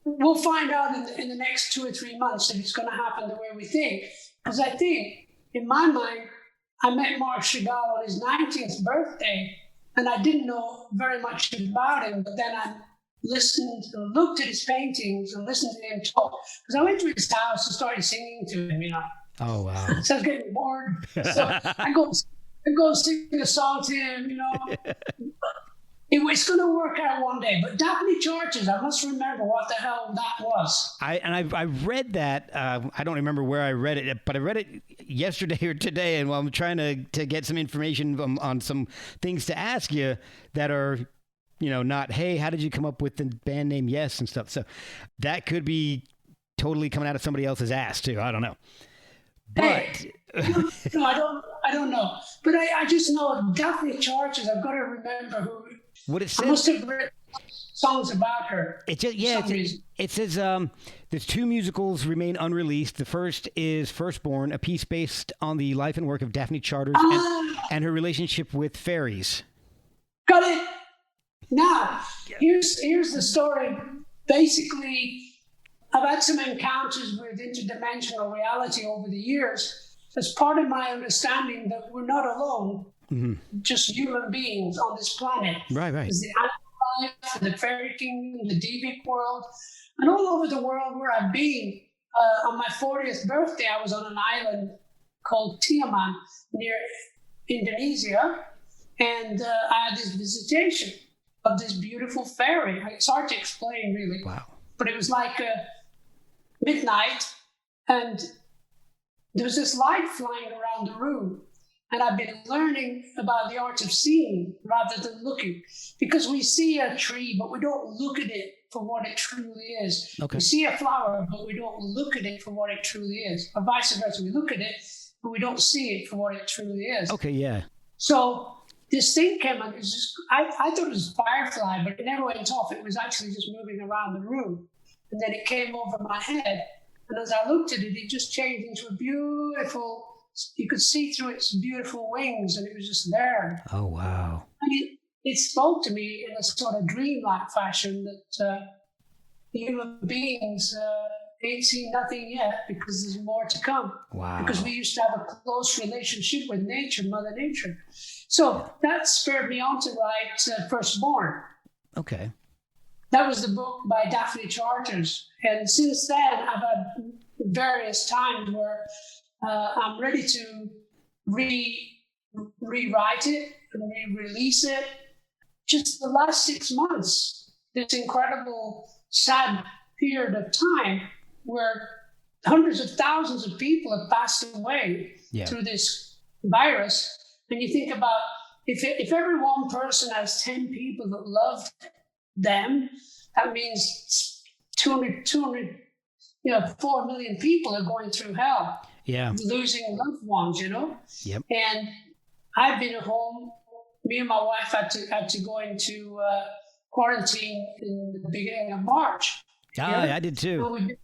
we'll find out in the next 2 or 3 months if it's going to happen the way we think. Because I think, in my mind, I met Marc Chagall on his 19th birthday, and I didn't know very much about him. But then I listened and looked at his paintings and listened to him talk. Because I went to his house and started singing to him, you know. Oh, wow. So I was getting bored. So I go sing a song to him, you know. It's going to work out one day. But Daphne Charters, I must remember what the hell that was. I read that. I don't remember where I read it, but I read it yesterday or today. And while I'm trying to get some information on some things to ask you that are, you know, not, hey, how did you come up with the band name Yes and stuff. So that could be totally coming out of somebody else's ass too. I don't know. But hey, no, I don't know. But I just know Daphne Charters. I've got to remember who. What it says. I must have written songs about her. It says there's 2 musicals remain unreleased. The first is Firstborn, a piece based on the life and work of Daphne Charters and her relationship with fairies. Got it. Now, here's the story. Basically, I've had some encounters with interdimensional reality over the years, as part of my understanding that we're not alone, just human beings on this planet. Right. There's the animal life, the fairy kingdom, the deviant world, and all over the world where I've been. On my 40th birthday, I was on an island called Tiaman near Indonesia, and I had this visitation of this beautiful fairy. It's hard to explain, really. Wow. But it was like midnight, and there was this light flying around the room. And I've been learning about the art of seeing rather than looking, because we see a tree, but we don't look at it for what it truly is. Okay. We see a flower, but we don't look at it for what it truly is. Or vice versa, we look at it, but we don't see it for what it truly is. Okay, yeah. So this thing came and it was just, I thought it was a firefly, but it never went off. It was actually just moving around the room. And then it came over my head. And as I looked at it, it just changed into a beautiful, you could see through its beautiful wings, and it was just there. Oh, wow. And it spoke to me in a sort of dreamlike fashion that human beings ain't seen nothing yet, because there's more to come. Wow. Because we used to have a close relationship with nature, Mother Nature. So that spurred me on to write Firstborn. Okay. That was the book by Daphne Charters. And since then, I've had various times where I'm ready to rewrite it and re-release it. Just the last 6 months, this incredible, sad period of time where hundreds of thousands of people have passed away through this virus. And you think about, if every one person has 10 people that love them, that means 4 million people are going through hell. Yeah. Losing loved ones, Yep. And I've been at home. Me and my wife had to go into quarantine in the beginning of March. I did too. So we've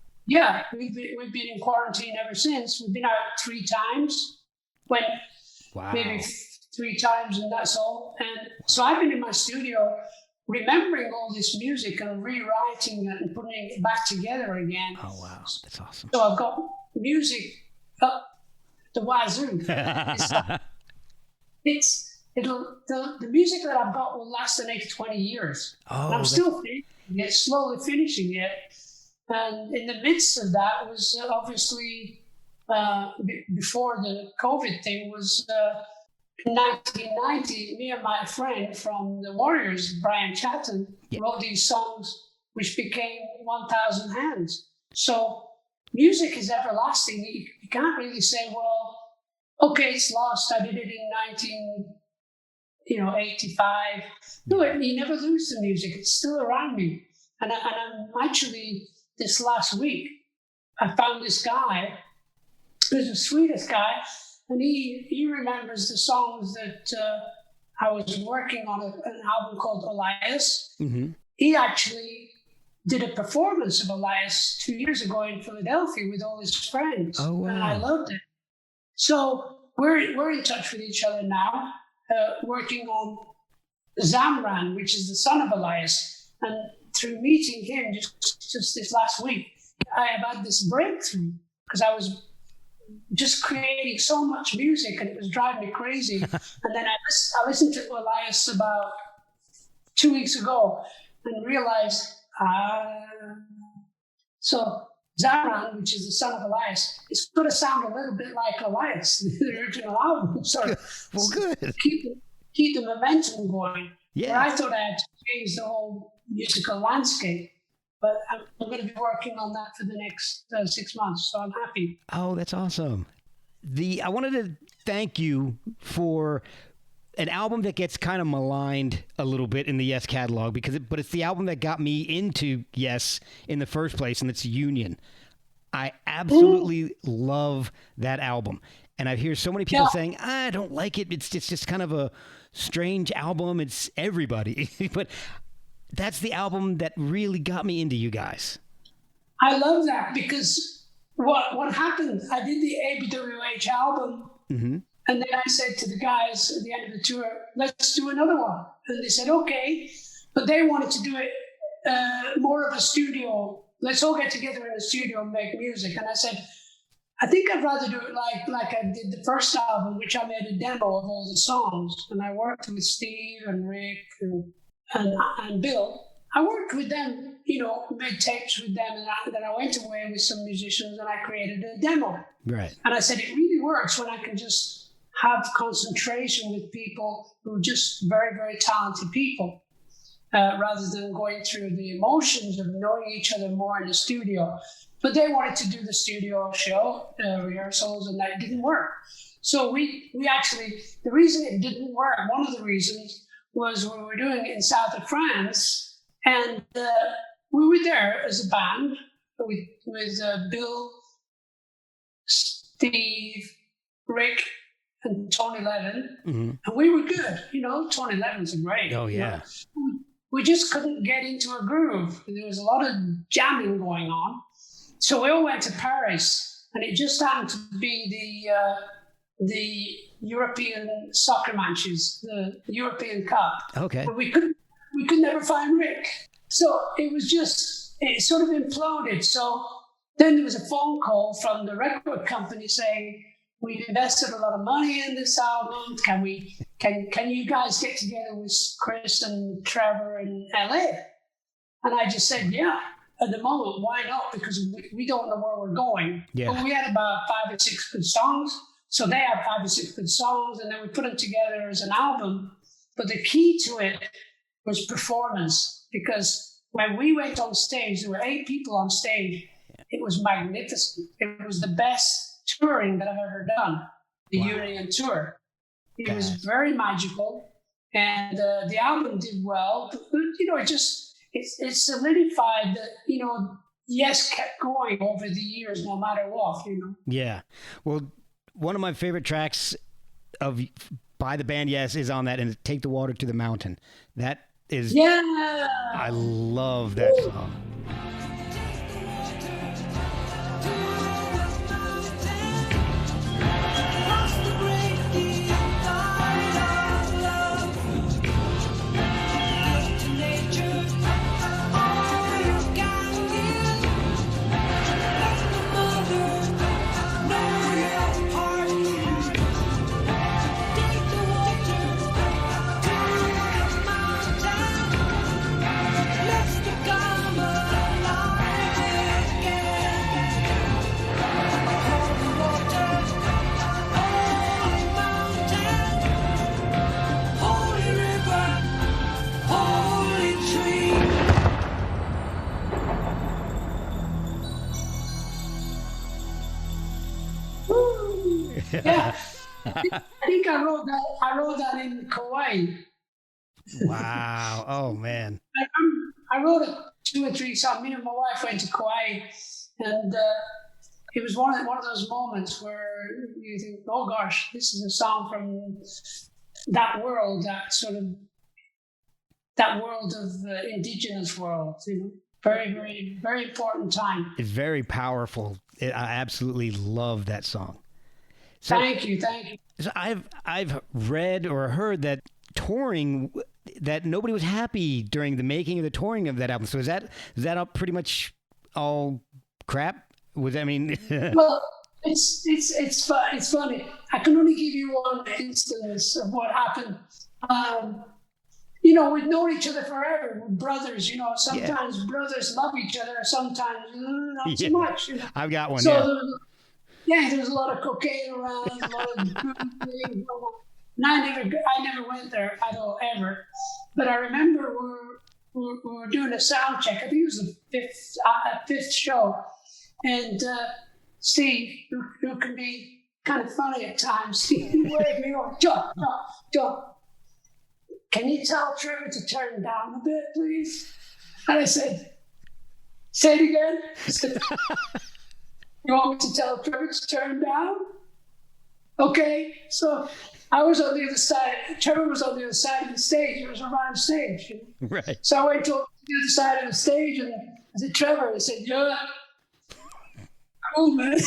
been in quarantine ever since. We've been out 3 times. Maybe 3 times, and that's all. And so I've been in my studio remembering all this music and rewriting it and putting it back together again. Oh, wow. That's awesome. So I've got music up the wazoo. The music that I've got will last the next 20 years. Oh, and I'm still slowly finishing it. And in the midst of that was obviously before the COVID thing was 1990, me and my friend from the Warriors, Brian Chatton, wrote these songs which became 1,000 Hands. So music is everlasting. You can't really say, well, okay, it's lost. I did it in 1985. No, you never lose the music. It's still around me. And I'm actually, this last week, I found this guy who's the sweetest guy, and he remembers the songs that I was working on an album called Elias. Mm-hmm. He actually did a performance of Elias 2 years ago in Philadelphia with all his friends. Oh, wow. And I loved it. So we're in touch with each other now, working on Zamran, which is the son of Elias. And through meeting him just this last week, I have had this breakthrough, because I was just creating so much music and it was driving me crazy. And then I listened to Elias about 2 weeks ago and realized, so Zamran, which is the son of Elias, it's going to sound a little bit like Elias, the original album. So well, good. Keep the momentum going. Yeah. But I thought I had to change the whole musical landscape. But I'm going to be working on that for the next 6 months, so I'm happy. Oh, that's awesome. I wanted to thank you for an album that gets kind of maligned a little bit in the Yes catalog, but it's the album that got me into Yes in the first place, and it's Union. I absolutely love that album. And I hear so many people saying, I don't like it. It's just kind of a strange album. It's everybody. But that's the album that really got me into you guys. I love that, because what happened, I did the ABWH album, mm-hmm. and then I said to the guys at the end of the tour, let's do another one. And they said, okay, but they wanted to do it more of a studio. Let's all get together in the studio and make music. And I said, I think I'd rather do it like I did the first album, which I made a demo of all the songs, and I worked with Steve and Rick and Bill. I worked with them, made tapes with them, and then I went away with some musicians and I created a demo. Right. And I said, it really works when I can just have concentration with people who are just very, very talented people, rather than going through the emotions of knowing each other more in the studio. But they wanted to do the studio show, rehearsals, and that didn't work. So we actually, the reason it didn't work, one of the reasons was we were doing it in south of France, and we were there as a band with Bill, Steve, Rick, and Tony Levin, and we were good. Tony Levin's great. Oh yeah. We just couldn't get into a groove. There was a lot of jamming going on. So we all went to Paris, and it just happened to be the European soccer matches, the European Cup. Okay. And we could never find Rick. So it sort of imploded. So then there was a phone call from the record company saying, we've invested a lot of money in this album. Can you guys get together with Chris and Trevor in LA? And I just said, yeah. At the moment, why not? Because we don't know where we're going. Yeah. But we had about 5 or 6 good songs. So they had 5 or 6 good songs, and then we put them together as an album. But the key to it was performance, because when we went on stage, there were 8 people on stage. It was magnificent. It was the best touring that I've ever done, the Union tour. It was very magical, and the album did well. But, it solidified that, Yes kept going over the years, no matter what, Yeah. Well, one of my favorite tracks by the band Yes is on that, and Take the Water to the Mountain. That is, yeah. I love that song. Yeah, I think I wrote that in Kauai. Wow! Oh man! I wrote 2 or 3 songs. Me and my wife went to Kauai, and it was one of those moments where you think, "Oh gosh, this is a song from that world, that world of indigenous world." Very, very, very important time. It's very powerful. I absolutely love that song. So, thank you. So I've read or heard that that nobody was happy during the making of the touring of that album. So is that all pretty much all crap? Well, it's funny. I can only give you one instance of what happened. We've known each other forever. We're brothers. Sometimes brothers love each other, sometimes not so much. I've got one. So there was a lot of cocaine around, a lot of drinking. And I never went there at all, ever. But I remember we were doing a sound check. I think it was the 5th show. And Steve, who can be kind of funny at times, he waved me over. John, can you tell Trevor to turn down a bit, please? And I said, say it again. I said, you want me to tell Trevor to turn down? Okay. So I was on the other side. Trevor was on the other side of the stage. It was around stage. Right. So I went to the other side of the stage, and I said, Trevor. I said, yeah. Cool, man.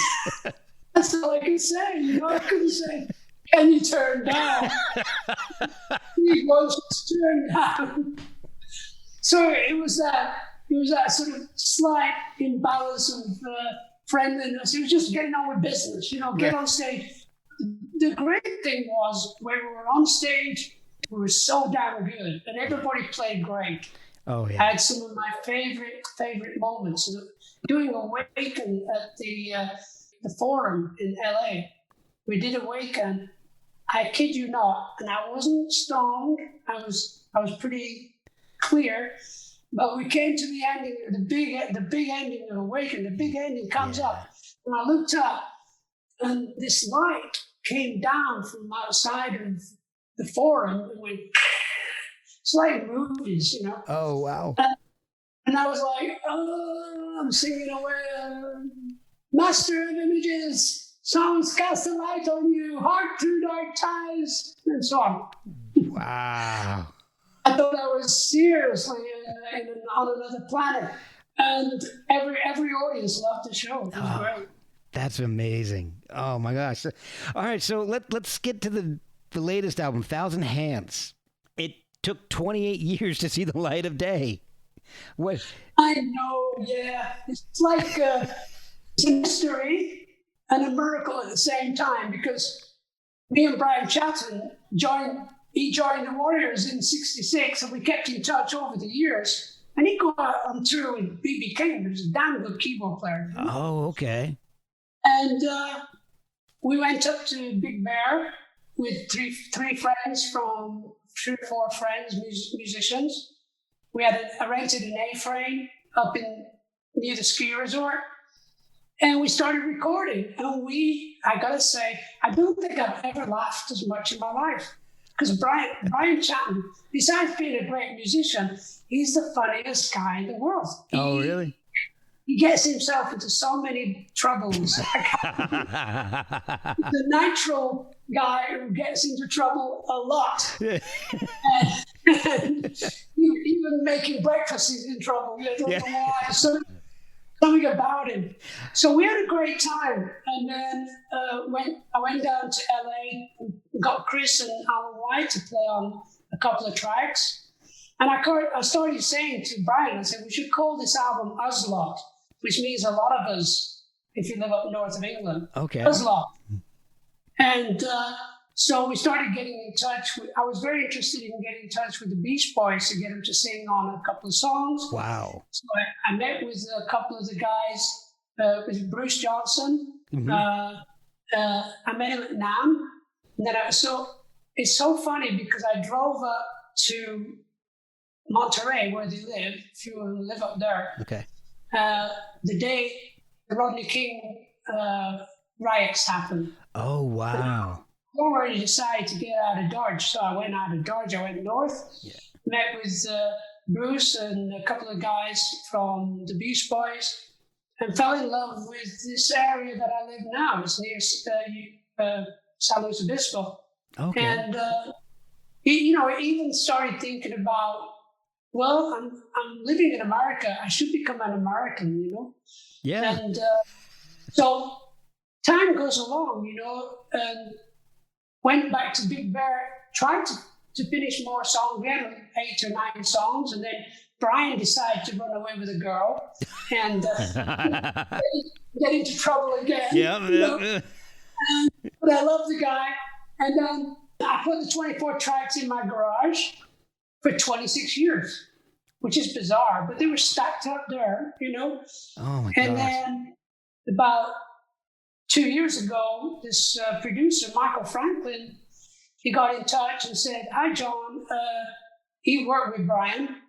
That's all I could say. I couldn't say, can you turn down? He wants to turn down. So it was that sort of slight imbalance friendliness. It was just getting on with business, get on stage. The great thing was when we were on stage, we were so damn good, and everybody played great. Oh yeah. I had some of my favorite moments. Doing a Wakeman at the Forum in LA. We did a Wakeman. I kid you not, and I wasn't stoned. I was pretty clear, but we came to the ending, the big ending of Awaken. The big ending comes up, and I looked up, and this light came down from outside of the Forum and went. It's like movies, Oh wow! And I was like, oh, I'm singing away, Master of Images, songs cast a light on you, heart through dark ties, and so on. Wow. I thought I was seriously on another planet. And every audience loved the show. It was great. That's amazing. Oh my gosh. All right, so let's get to the latest album, Thousand Hands. It took 28 years to see the light of day. What? I know, yeah. It's like it's a mystery and a miracle at the same time, because me and Brian Chatton joined the Warriors in '66, and we kept in touch over the years. And he got on tour with B.B. King, who's a damn good keyboard player. Oh, okay. And we went up to Big Bear with three friends from 3 or 4 friends, musicians. We had rented an A-frame up near the ski resort, and we started recording. And I gotta say, I don't think I've ever laughed as much in my life, because Brian Chatton, besides being a great musician, he's the funniest guy in the world. Oh, really? He gets himself into so many troubles. The nitro guy who gets into trouble a lot. And even making breakfast, he's in trouble. You don't know why. So, something about him. So we had a great time. And then I went down to LA and got Chris and Alan White to play on a couple of tracks. And I started saying to Brian, I said, we should call this album Us Lot, which means a lot of us if you live up north of England. Okay. Us Lot. And so we started getting in touch. I was very interested in getting in touch with the Beach Boys to get them to sing on a couple of songs. Wow. So I met with a couple of the guys, with Bruce Johnson. Mm-hmm. I met him at NAMM. And then it's so funny because I drove up to Monterey, where they live, if you live up there. Okay. The day the Rodney King riots happened. Oh, wow. I already decided to get out of Dodge, so I went out of Dodge. I went north, met with Bruce and a couple of guys from the Beach Boys, and fell in love with this area that I live now. It's near San Luis Obispo. Okay. And I even started thinking about, well, I'm living in America. I should become an American, Yeah. And so time goes along, and went back to Big Bear, tried to finish more songs. We had 8 or 9 songs, and then Brian decided to run away with a girl and get into trouble again. Yeah. But I love the guy. And then I put the 24 tracks in my garage for 26 years, which is bizarre, but they were stacked up there, Oh, my And gosh. then about 2 years ago, this producer, Michael Franklin, he got in touch and said, hi, John. He worked with Brian,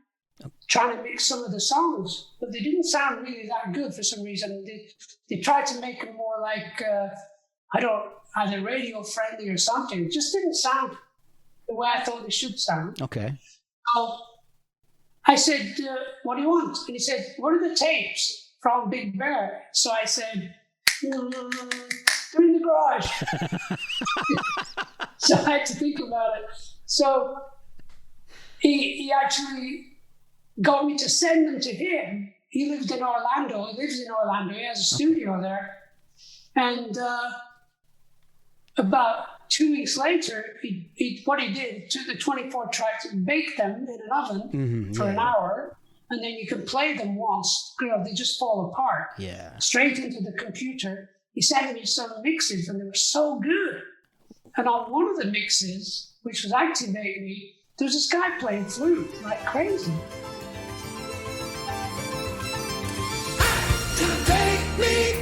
trying to mix some of the songs, but they didn't sound really that good for some reason. They tried to make them more like, either radio friendly or something. It just didn't sound the way I thought it should sound. Okay. So I said, what do you want? And he said, what are the tapes from Big Bear? So I said, they're in the garage. So I had to think about it. So he actually got me to send them to him. He lives in Orlando. He has a studio there. And about 2 weeks later, he took the 24 tracks and baked them in an oven for an hour, and then you can play them once. They just fall apart. Yeah. Straight into the computer. He sent me some mixes, and they were so good. And on one of the mixes, which was Activate Me, there was this guy playing flute like crazy. Activate me.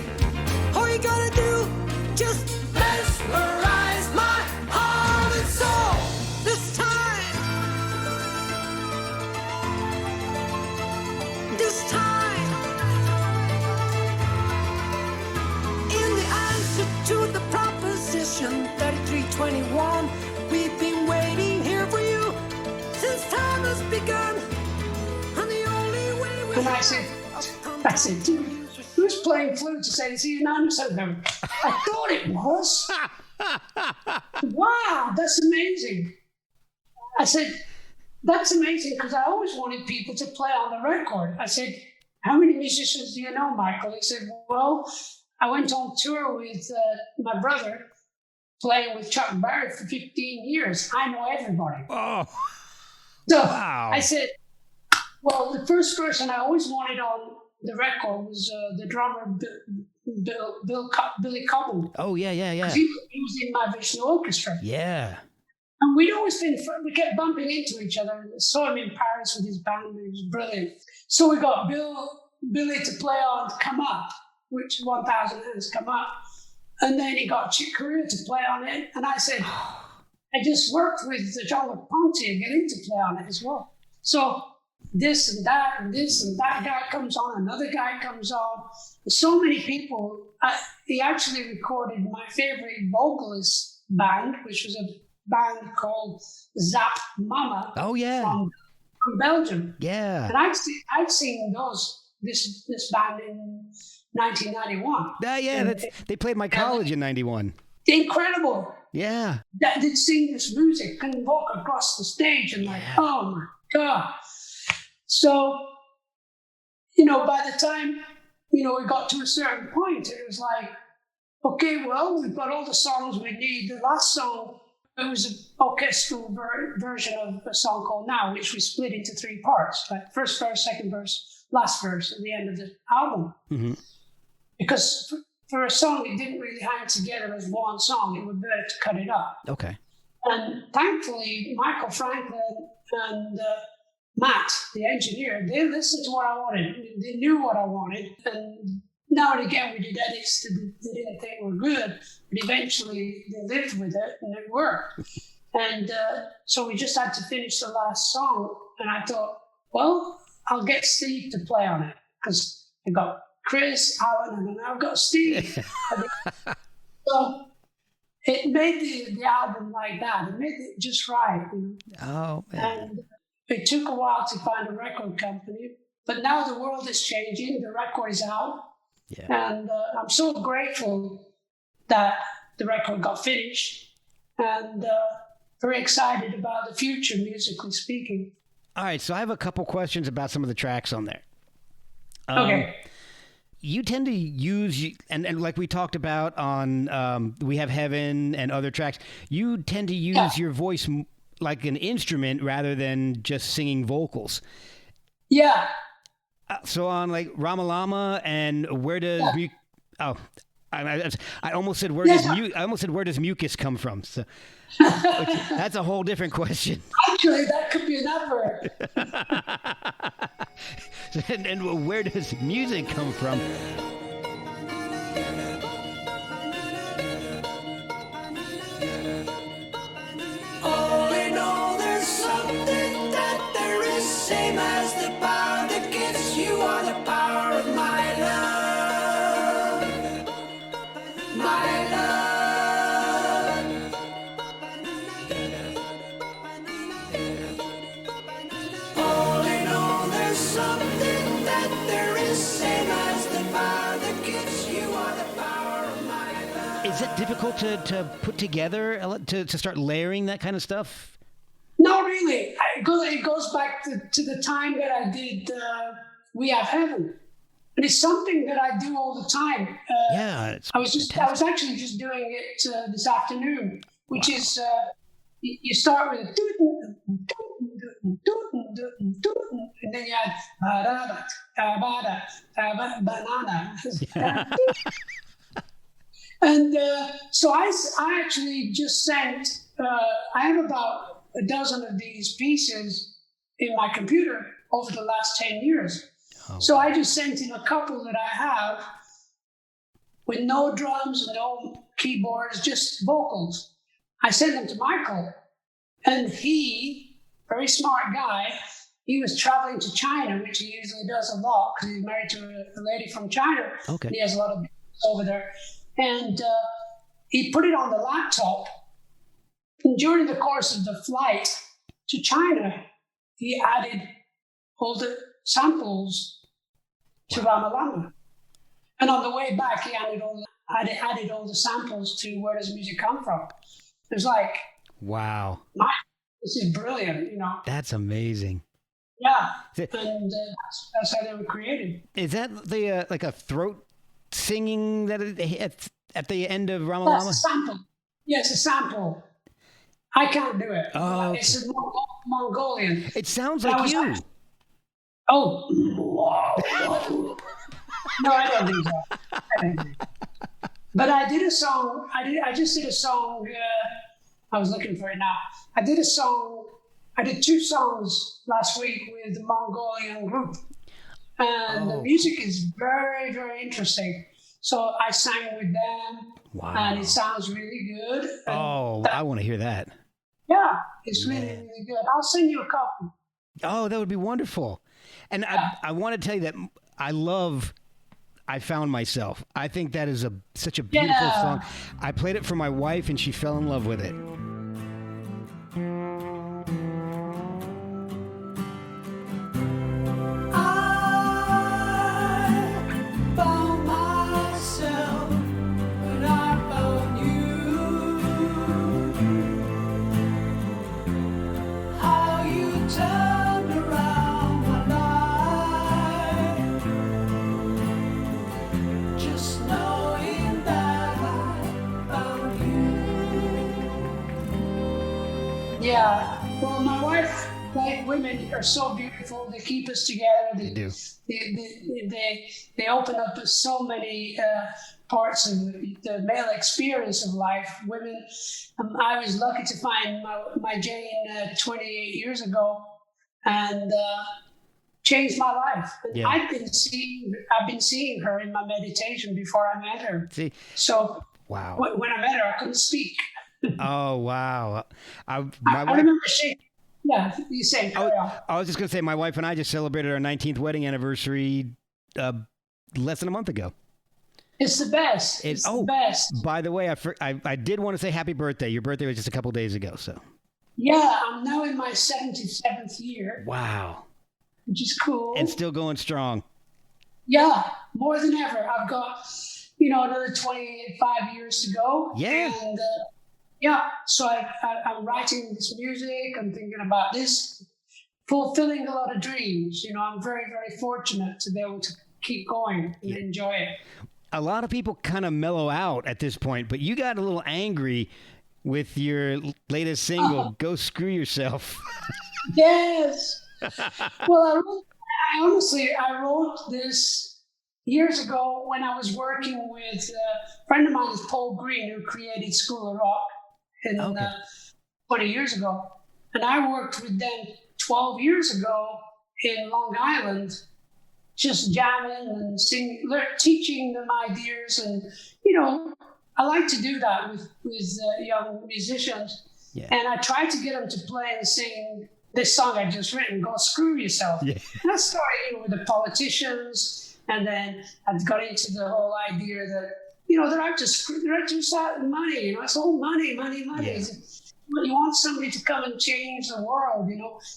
All you gotta do, just mesmerize my heart and soul. This time. This time. In the answer to the proposition 3321, we've been waiting here for you since time has begun. And the only way we And I said, dude, who's playing flute? He said, is he an Anderson? I thought it was. Wow, that's amazing. I said, that's amazing, because I always wanted people to play on the record. I said, how many musicians do you know, Michael? He said, well, I went on tour with my brother, playing with Chuck Berry for 15 years. I know everybody. Oh, So wow. I said, well, the first person I always wanted on the record was the drummer, Billy Cobble. Oh, yeah. He was in my Vision Orchestra. Yeah. And we'd always been, we kept bumping into each other. I saw him in Paris with his band, and it was brilliant. So we got Billy to play on Come Up, which 1,000 Hands Come Up. And then he got Chick Corea to play on it. And I said, I just worked with John Ponte to get him to play on it as well. So this and that guy comes on, another guy comes on. So many people. He actually recorded my favorite vocalist band, which was a band called Zap Mama. Oh, yeah. From Belgium. Yeah. And I'd seen this band in 1991. Yeah, they played my college in 91. Incredible. Yeah. That did sing this music and walk across the stage and oh my God. So, by the time, we got to a certain point, it was like, okay, well, we've got all the songs we need. The last song, it was an orchestral version of a song called Now, which we split into 3 parts, like first verse, second verse, last verse at the end of the album. Mm-hmm. Because for a song, it didn't really hang together as one song. It would be better to cut it up. Okay. And thankfully, Michael Franklin and Matt, the engineer, they listened to what I wanted. They knew what I wanted. And now and again, we did edits that they didn't think were good, but eventually they lived with it and it worked. And so we just had to finish the last song. And I thought, well, I'll get Steve to play on it, because I got Chris, Alan, and then I've got Steve. So it made the album like that. It made it just right. Oh, man. And it took a while to find a record company, but now the world is changing. The record is out. Yeah. And I'm so grateful that the record got finished, and very excited about the future, musically speaking. All right, so I have a couple questions about some of the tracks on there. Okay. You tend to use, and like we talked about on We Have Heaven and other tracks, you tend to use your voice like an instrument rather than just singing vocals. Yeah. So on like Ramalama and Where Does I almost said where does mucus come from? So that's a whole different question. Actually, that could be another. And where does music come from? All in all, there's something that there is, same as the power that gives. You are the power of my love, my love. All in all, there's something that there is, same as the power that gives. You are the power of my love. Is it difficult to put together, to start layering that kind of stuff? No, really. It goes back to the time that I did We Have Heaven. And it's something that I do all the time. I was actually just doing it this afternoon, which is you start with a and then you had banana. And so I actually just sent, I have about a dozen of these pieces in my computer over the last 10 years. Oh. So I just sent in a couple that I have with no drums, no keyboards, just vocals. I sent them to Michael, and he, very smart guy, he was traveling to China, which he usually does a lot because he's married to a lady from China. Okay. He has a lot of business over there. And he put it on the laptop. And during the course of the flight to China, he added all the samples to Ramalama. And on the way back, he added all the samples to Where Does Music Come From? It was like, wow, this is brilliant, you know. That's amazing. Yeah, and that's how they were created. Is that the like a throat singing that at the end of Ramalama? That's a sample. Yeah, it's a sample. I can't do it. Oh, okay. It's a Mongolian. It sounds like you. Oh. No, I don't do that. But I did a song. I just did a song. I was looking for it now. I did a song. I did 2 songs last week with the Mongolian group. And the music is very, very interesting. So I sang with them. Wow. And it sounds really good. I want to hear that. Yeah, it's really, really good. I'll send you a copy. Oh, that would be wonderful. And I want to tell you that I Found Myself. I think that is such a beautiful song. I played it for my wife, and she fell in love with it. Yeah, well, my wife, like women, are so beautiful. They keep us together. They do. They open up so many parts of the male experience of life. Women, I was lucky to find my Jane 28 years ago, and changed my life. Yeah. I've been seeing her in my meditation before I met her. See? So wow. When I met her, I couldn't speak. Oh, wow. I remember shaking. Yeah, you say. I was just going to say, my wife and I just celebrated our 19th wedding anniversary less than a month ago. It's the best. It's the best. By the way, I did want to say happy birthday. Your birthday was just a couple days ago, so. Yeah, I'm now in my 77th year. Wow. Which is cool. And still going strong. Yeah, more than ever. I've got, another 25 years to go. Yeah. And so I'm writing this music. I'm thinking about this, fulfilling a lot of dreams. I'm very, very fortunate to be able to keep going and enjoy it. A lot of people kind of mellow out at this point, but you got a little angry with your latest single, Go Screw Yourself. Yes. Well, I wrote this years ago when I was working with a friend of mine, Paul Green, who created School of Rock 20 years ago. And I worked with them 12 years ago in Long Island, just jamming and singing, teaching them ideas. And, I like to do that with young musicians. Yeah. And I tried to get them to play and sing this song I just written, Go Screw Yourself. Yeah. And I started with the politicians, and then I got into the whole idea that, they're just out money, it's all money. Yeah. You want somebody to come and change the world,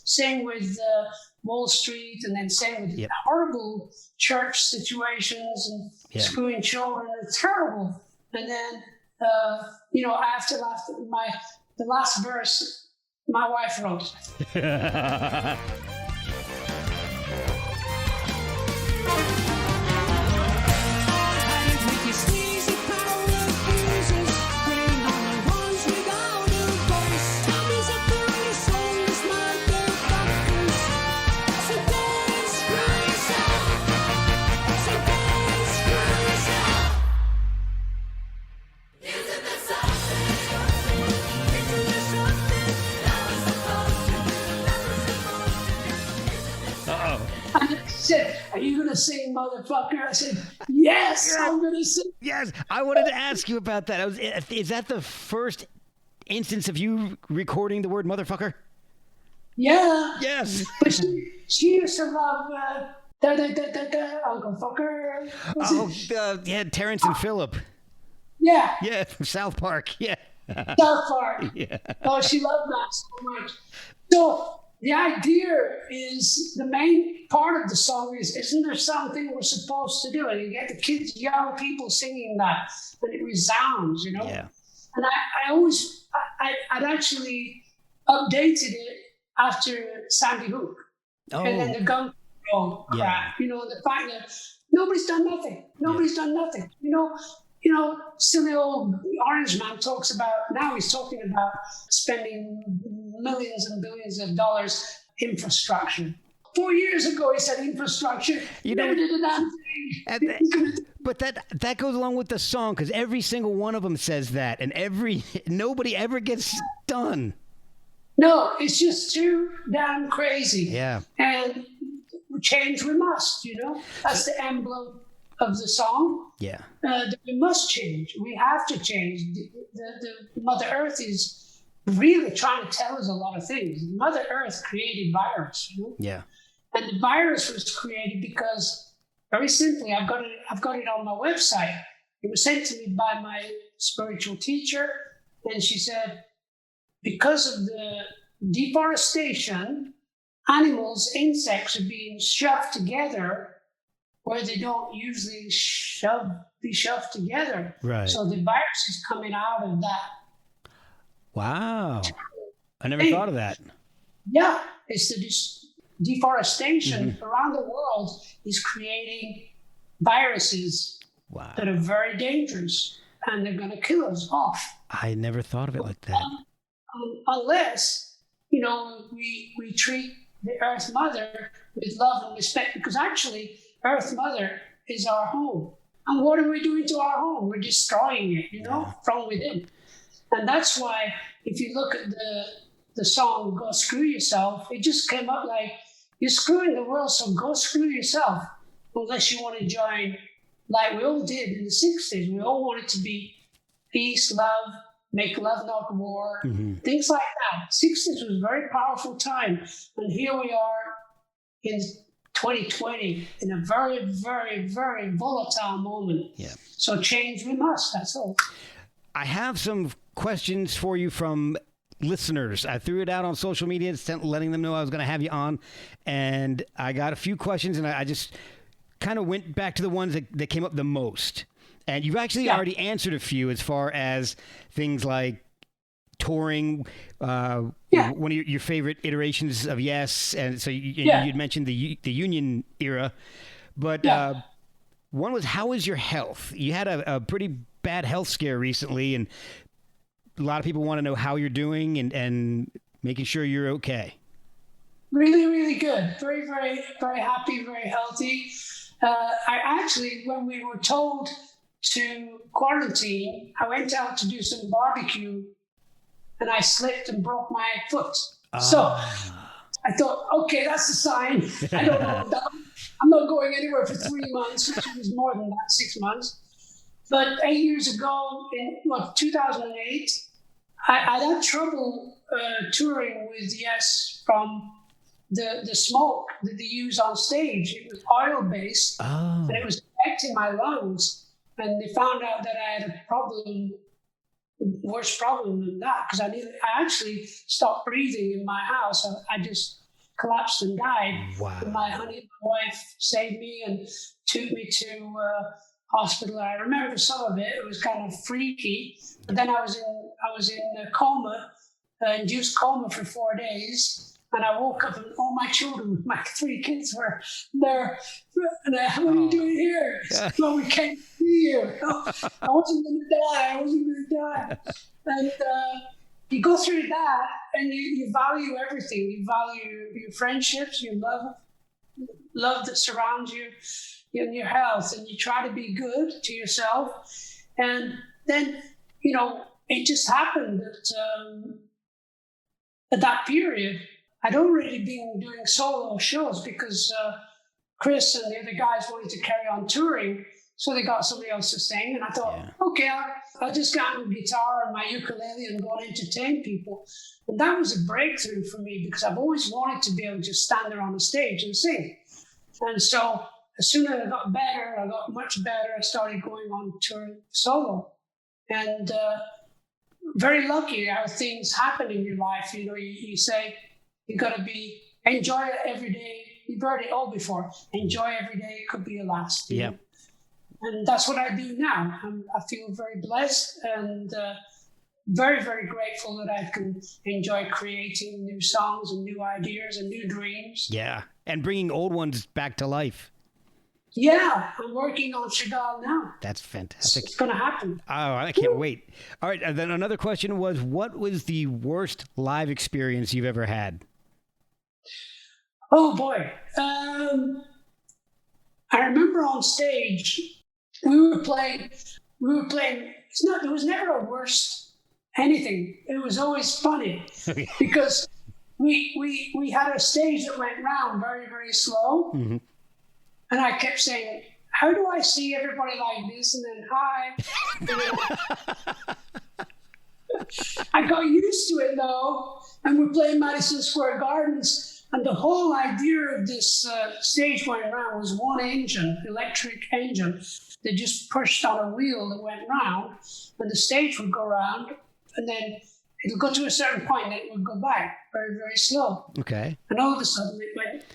same with Wall Street, and then same with horrible church situations and screwing children. It's terrible. And then, after the last verse, my wife wrote. said, "Are you gonna sing, motherfucker?" I said, "Yes, I'm gonna sing." Yes, I wanted to ask you about that. Is that the first instance of you recording the word motherfucker? Yeah. Yes. But she used to love da da da da da Uncle Fucker. Yeah, Terrence and Phillip. Yeah. Yeah, from South Park. Yeah. South Park. Yeah. Oh, she loved that so much. So the idea is, the main part of the song is, isn't there something we're supposed to do? And you get the kids, young people singing that, and it resounds, you know? Yeah. And I'd actually updated it after Sandy Hook. Oh. And then the gun control crap, Yeah. you know, the fact that nobody's done nothing. Nobody's done nothing. You know, silly old Orange Man talks about, now he's talking about spending millions and billions of dollars infrastructure. 4 years ago, he said infrastructure. You Never know, did a damn thing. but that goes along with the song, because every single one of them says that, and nobody ever gets done. No, it's just too damn crazy. Yeah. And change we must, you know. That's the emblem of the song. Yeah. That we must change. We have to change. The Mother Earth is really trying to tell us a lot of things. Mother Earth created virus, you know? Yeah. And the virus was created because, very simply, I've got it on my website. It was sent to me by my spiritual teacher, and she said, because of the deforestation, animals, insects are being shoved together where they don't usually be shoved together. Right. So the virus is coming out of that. Wow. I never thought of that. Yeah, it's the deforestation around the world is creating viruses that are very dangerous, and they're going to kill us off. I never thought of it like that. Unless, you know, we treat the Earth Mother with love and respect, because actually Earth Mother is our home. And what are we doing to our home? We're destroying it, you know, from within. And that's why, if you look at the song "Go Screw Yourself," it just came up like, you're screwing the world, so go screw yourself. Unless you want to join, like we all did in the 60s. We all wanted to be peace, love, make love, not war, things like that. 60s was a very powerful time. And here we are in 2020 in a very, very, very volatile moment. Yeah. So change we must, that's all. I have some questions for you from listeners. I threw it out on social media, letting them know I was going to have you on. And I got a few questions, and I just kind of went back to the ones that came up the most. And you've actually already answered a few, as far as things like touring, one of your favorite iterations of Yes, and so you'd mentioned the Union era, but one was, how is your health? You had a pretty bad health scare recently, and a lot of people want to know how you're doing and making sure you're okay. Really, really good. Very, very, very happy, very healthy. I actually, when we were told to quarantine, I went out to do some barbecue, and I slipped and broke my foot. So I thought, okay, that's a sign. I don't know. I'm not going anywhere for 3 months, which was more than that, 6 months. But 8 years ago, in 2008, I had trouble touring with Yes from the smoke that they use on stage. It was oil-based, and it was affecting my lungs. And they found out that I had a problem, worse problem than that, because I actually stopped breathing in my house. I just collapsed and died. Wow. And my wife saved me and took me to hospital. I remember some of it. It was kind of freaky. But then I was in a coma, induced coma for 4 days. And I woke up and all my children, my 3 kids were there. And what are you doing here? Well, we came to see you. I wasn't going to die. And you go through that, and you value everything. You value your friendships, your love that surrounds you, and your health. And you try to be good to yourself. And then, it just happened that at that period, I'd already been doing solo shows because Chris and the other guys wanted to carry on touring, so they got somebody else to sing. And I thought, okay, I'll just get on the guitar and my ukulele and go and entertain people. And that was a breakthrough for me because I've always wanted to be able to stand there on the stage and sing. And so as soon as I got better, I got much better, I started going on tour solo. And very lucky how things happen in your life. You know, you say you got to enjoy it every day. You've heard it all before. Enjoy every day. It could be your last. Yeah. And that's what I do now. I feel very blessed and very, very grateful that I can enjoy creating new songs and new ideas and new dreams. Yeah. And bringing old ones back to life. Yeah. I'm working on Chagall now. That's fantastic. It's going to happen. Oh, I can't wait. All right. And then another question was, what was the worst live experience you've ever had? Oh, boy. I remember on stage, we were playing, there was never a worst anything. It was always funny because we had a stage that went round very, very slow. Mm-hmm. And I kept saying, how do I see everybody like this? And then, hi. And then, I got used to it though. And we're playing Madison Square Gardens. And the whole idea of this stage going around was one engine, electric engine, that just pushed on a wheel that went round. And the stage would go round. And then it'll go to a certain point and it would go back very, very slow. Okay. And all of a sudden it went...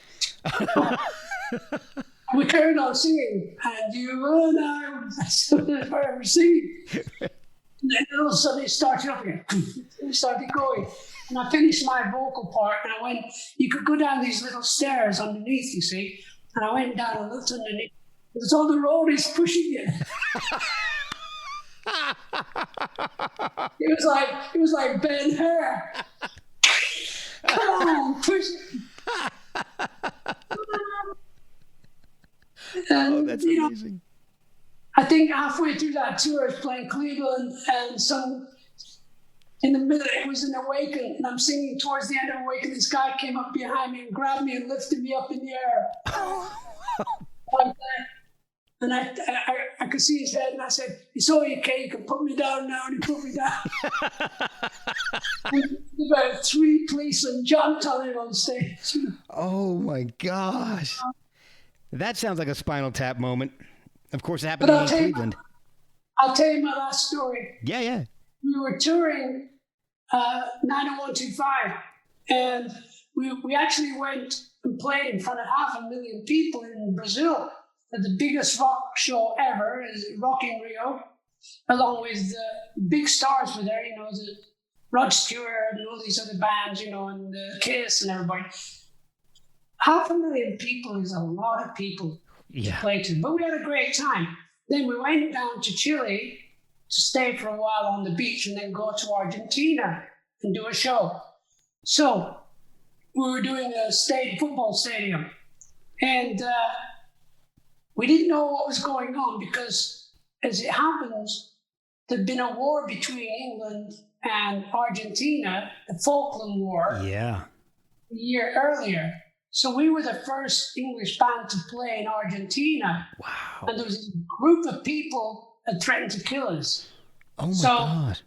We carried on singing, and you and I, that's forever singing. And then all of a sudden it started up again. It started going. And I finished my vocal part, and I went, you could go down these little stairs underneath, you see. And I went down and looked underneath. There's all the roadies pushing you. It was like Ben Hur. Come on, push it. And, that's amazing. I think halfway through that tour, I was playing Cleveland, and some in the middle, it was in Wakeman, and I'm singing towards the end of Wakeman. This guy came up behind me and grabbed me and lifted me up in the air. Like that. And I could see his head, and I said, "It's all okay, you can put me down now," and he put me down. And about 3 policemen jumped on him on stage. Oh my gosh. That sounds like a Spinal Tap moment. Of course, it happened in Cleveland. I'll tell you my last story. Yeah. We were touring 90125, and we actually went and played in front of 500,000 people in Brazil at the biggest rock show ever, is Rock in Rio, along with the big stars were there, the Rod Stewart and all these other bands, and Kiss and everybody. 500,000 people is a lot of people to play to, but we had a great time. Then we went down to Chile to stay for a while on the beach and then go to Argentina and do a show. So we were doing a football stadium, and we didn't know what was going on because, as it happens, there'd been a war between England and Argentina, the Falkland War, a year earlier. So we were the first English band to play in Argentina. Wow. And there was a group of people that threatened to kill us. Oh my God.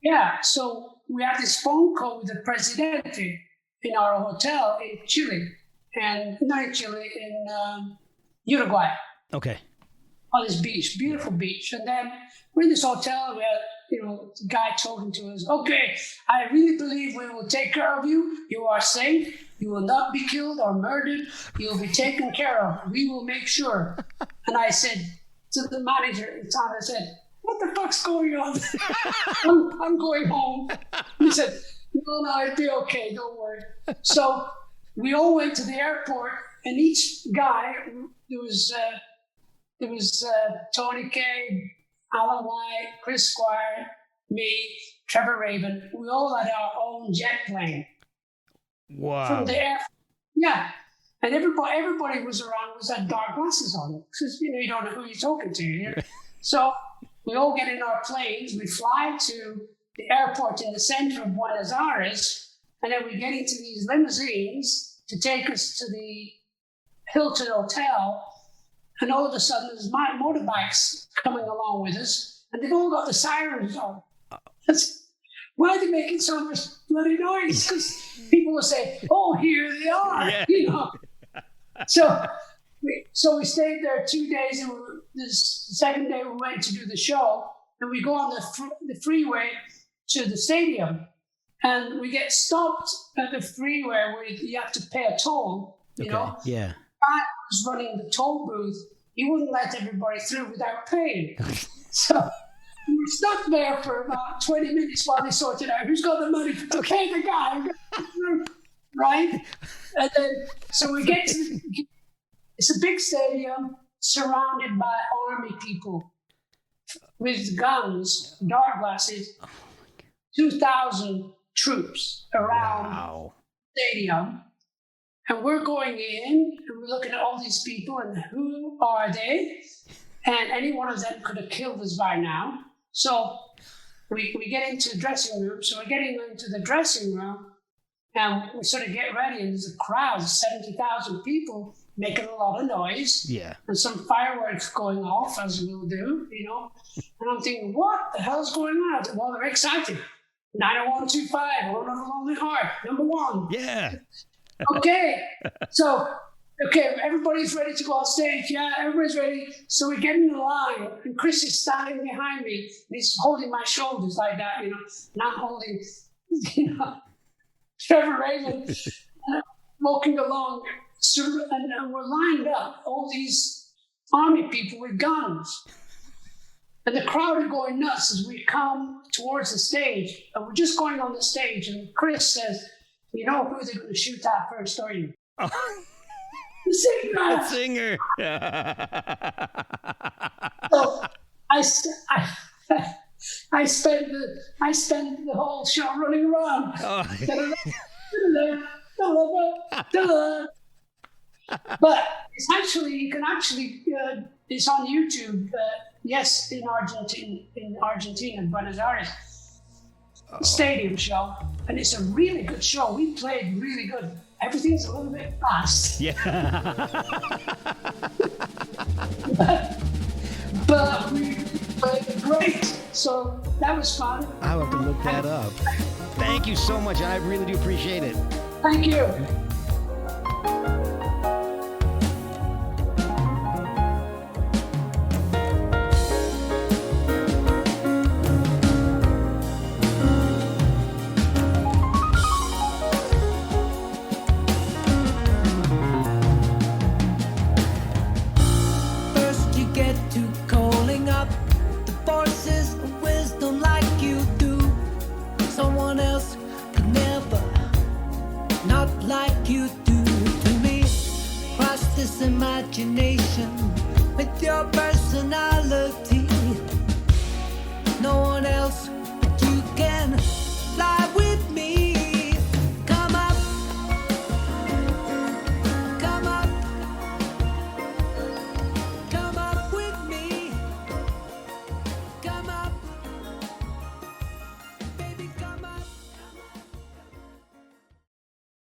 Yeah, so we had this phone call with the Presidente in our hotel in Chile. And not in Chile, in Uruguay. Okay. On this beach, beautiful beach. And then we're in this hotel, we had the guy talking to us. Okay, I really believe we will take care of you. You are safe. You will not be killed or murdered. You will be taken care of. We will make sure. And I said to the manager at the time, I said, what the fuck's going on? I'm going home. He said, no, it'll be okay. Don't worry. So we all went to the airport, and each guy, there was Tony Kaye, Alan White, Chris Squire, me, Trevor Rabin. We all had our own jet plane. Wow. From the air. Yeah. And everybody was had dark glasses on. Because, you don't know who you're talking to. So we all get in our planes. We fly to the airport in the center of Buenos Aires. And then we get into these limousines to take us to the Hilton Hotel, and all of a sudden there's motorbikes coming along with us, and they've all got the sirens on. Why are they making so much bloody noise? Because people will say, "Oh, here they are," you know. So we stayed there 2 days, and the second day we went to do the show, and we go on the freeway to the stadium, and we get stopped at the freeway where you have to pay a toll. You know, yeah. The guy who was running the toll booth, he wouldn't let everybody through without paying. So we were stuck there for about 20 minutes while they sorted out who's got the money to pay the guy, right? And then so we get to it's a big stadium surrounded by army people with guns, dark glasses, 2,000 troops around the stadium. And we're going in and we're looking at all these people and who are they? And any one of them could have killed us by now. So we get into the dressing room. So we're getting into the dressing room and we sort of get ready, and there's a crowd, 70,000 people making a lot of noise. Yeah. And some fireworks going off, as we'll do, you know. And I'm thinking, what the hell's going on? Well, they're excited. 90125, One of the Lonely Heart, number 1. Yeah. Okay. So, everybody's ready to go on stage. Yeah, everybody's ready. So we get in the line, and Chris is standing behind me, and he's holding my shoulders like that, you know, and I'm holding, you know, Trevor Raven, walking along, and we're lined up, all these army people with guns. And the crowd are going nuts as we come towards the stage. And we're just going on the stage, and Chris says, "You know who they're going to shoot at first, don't you?" Oh. The singer. The singer. So I spent the whole show running around. But you can actually, it's on YouTube. Yes, in Argentina, Buenos Aires, stadium show, and it's a really good show. We played really good. Everything's a little bit fast. Yeah. but we played great. So that was fun. I'll have to look that up. Thank you so much. I really do appreciate it. Thank you. Imagination with your personality.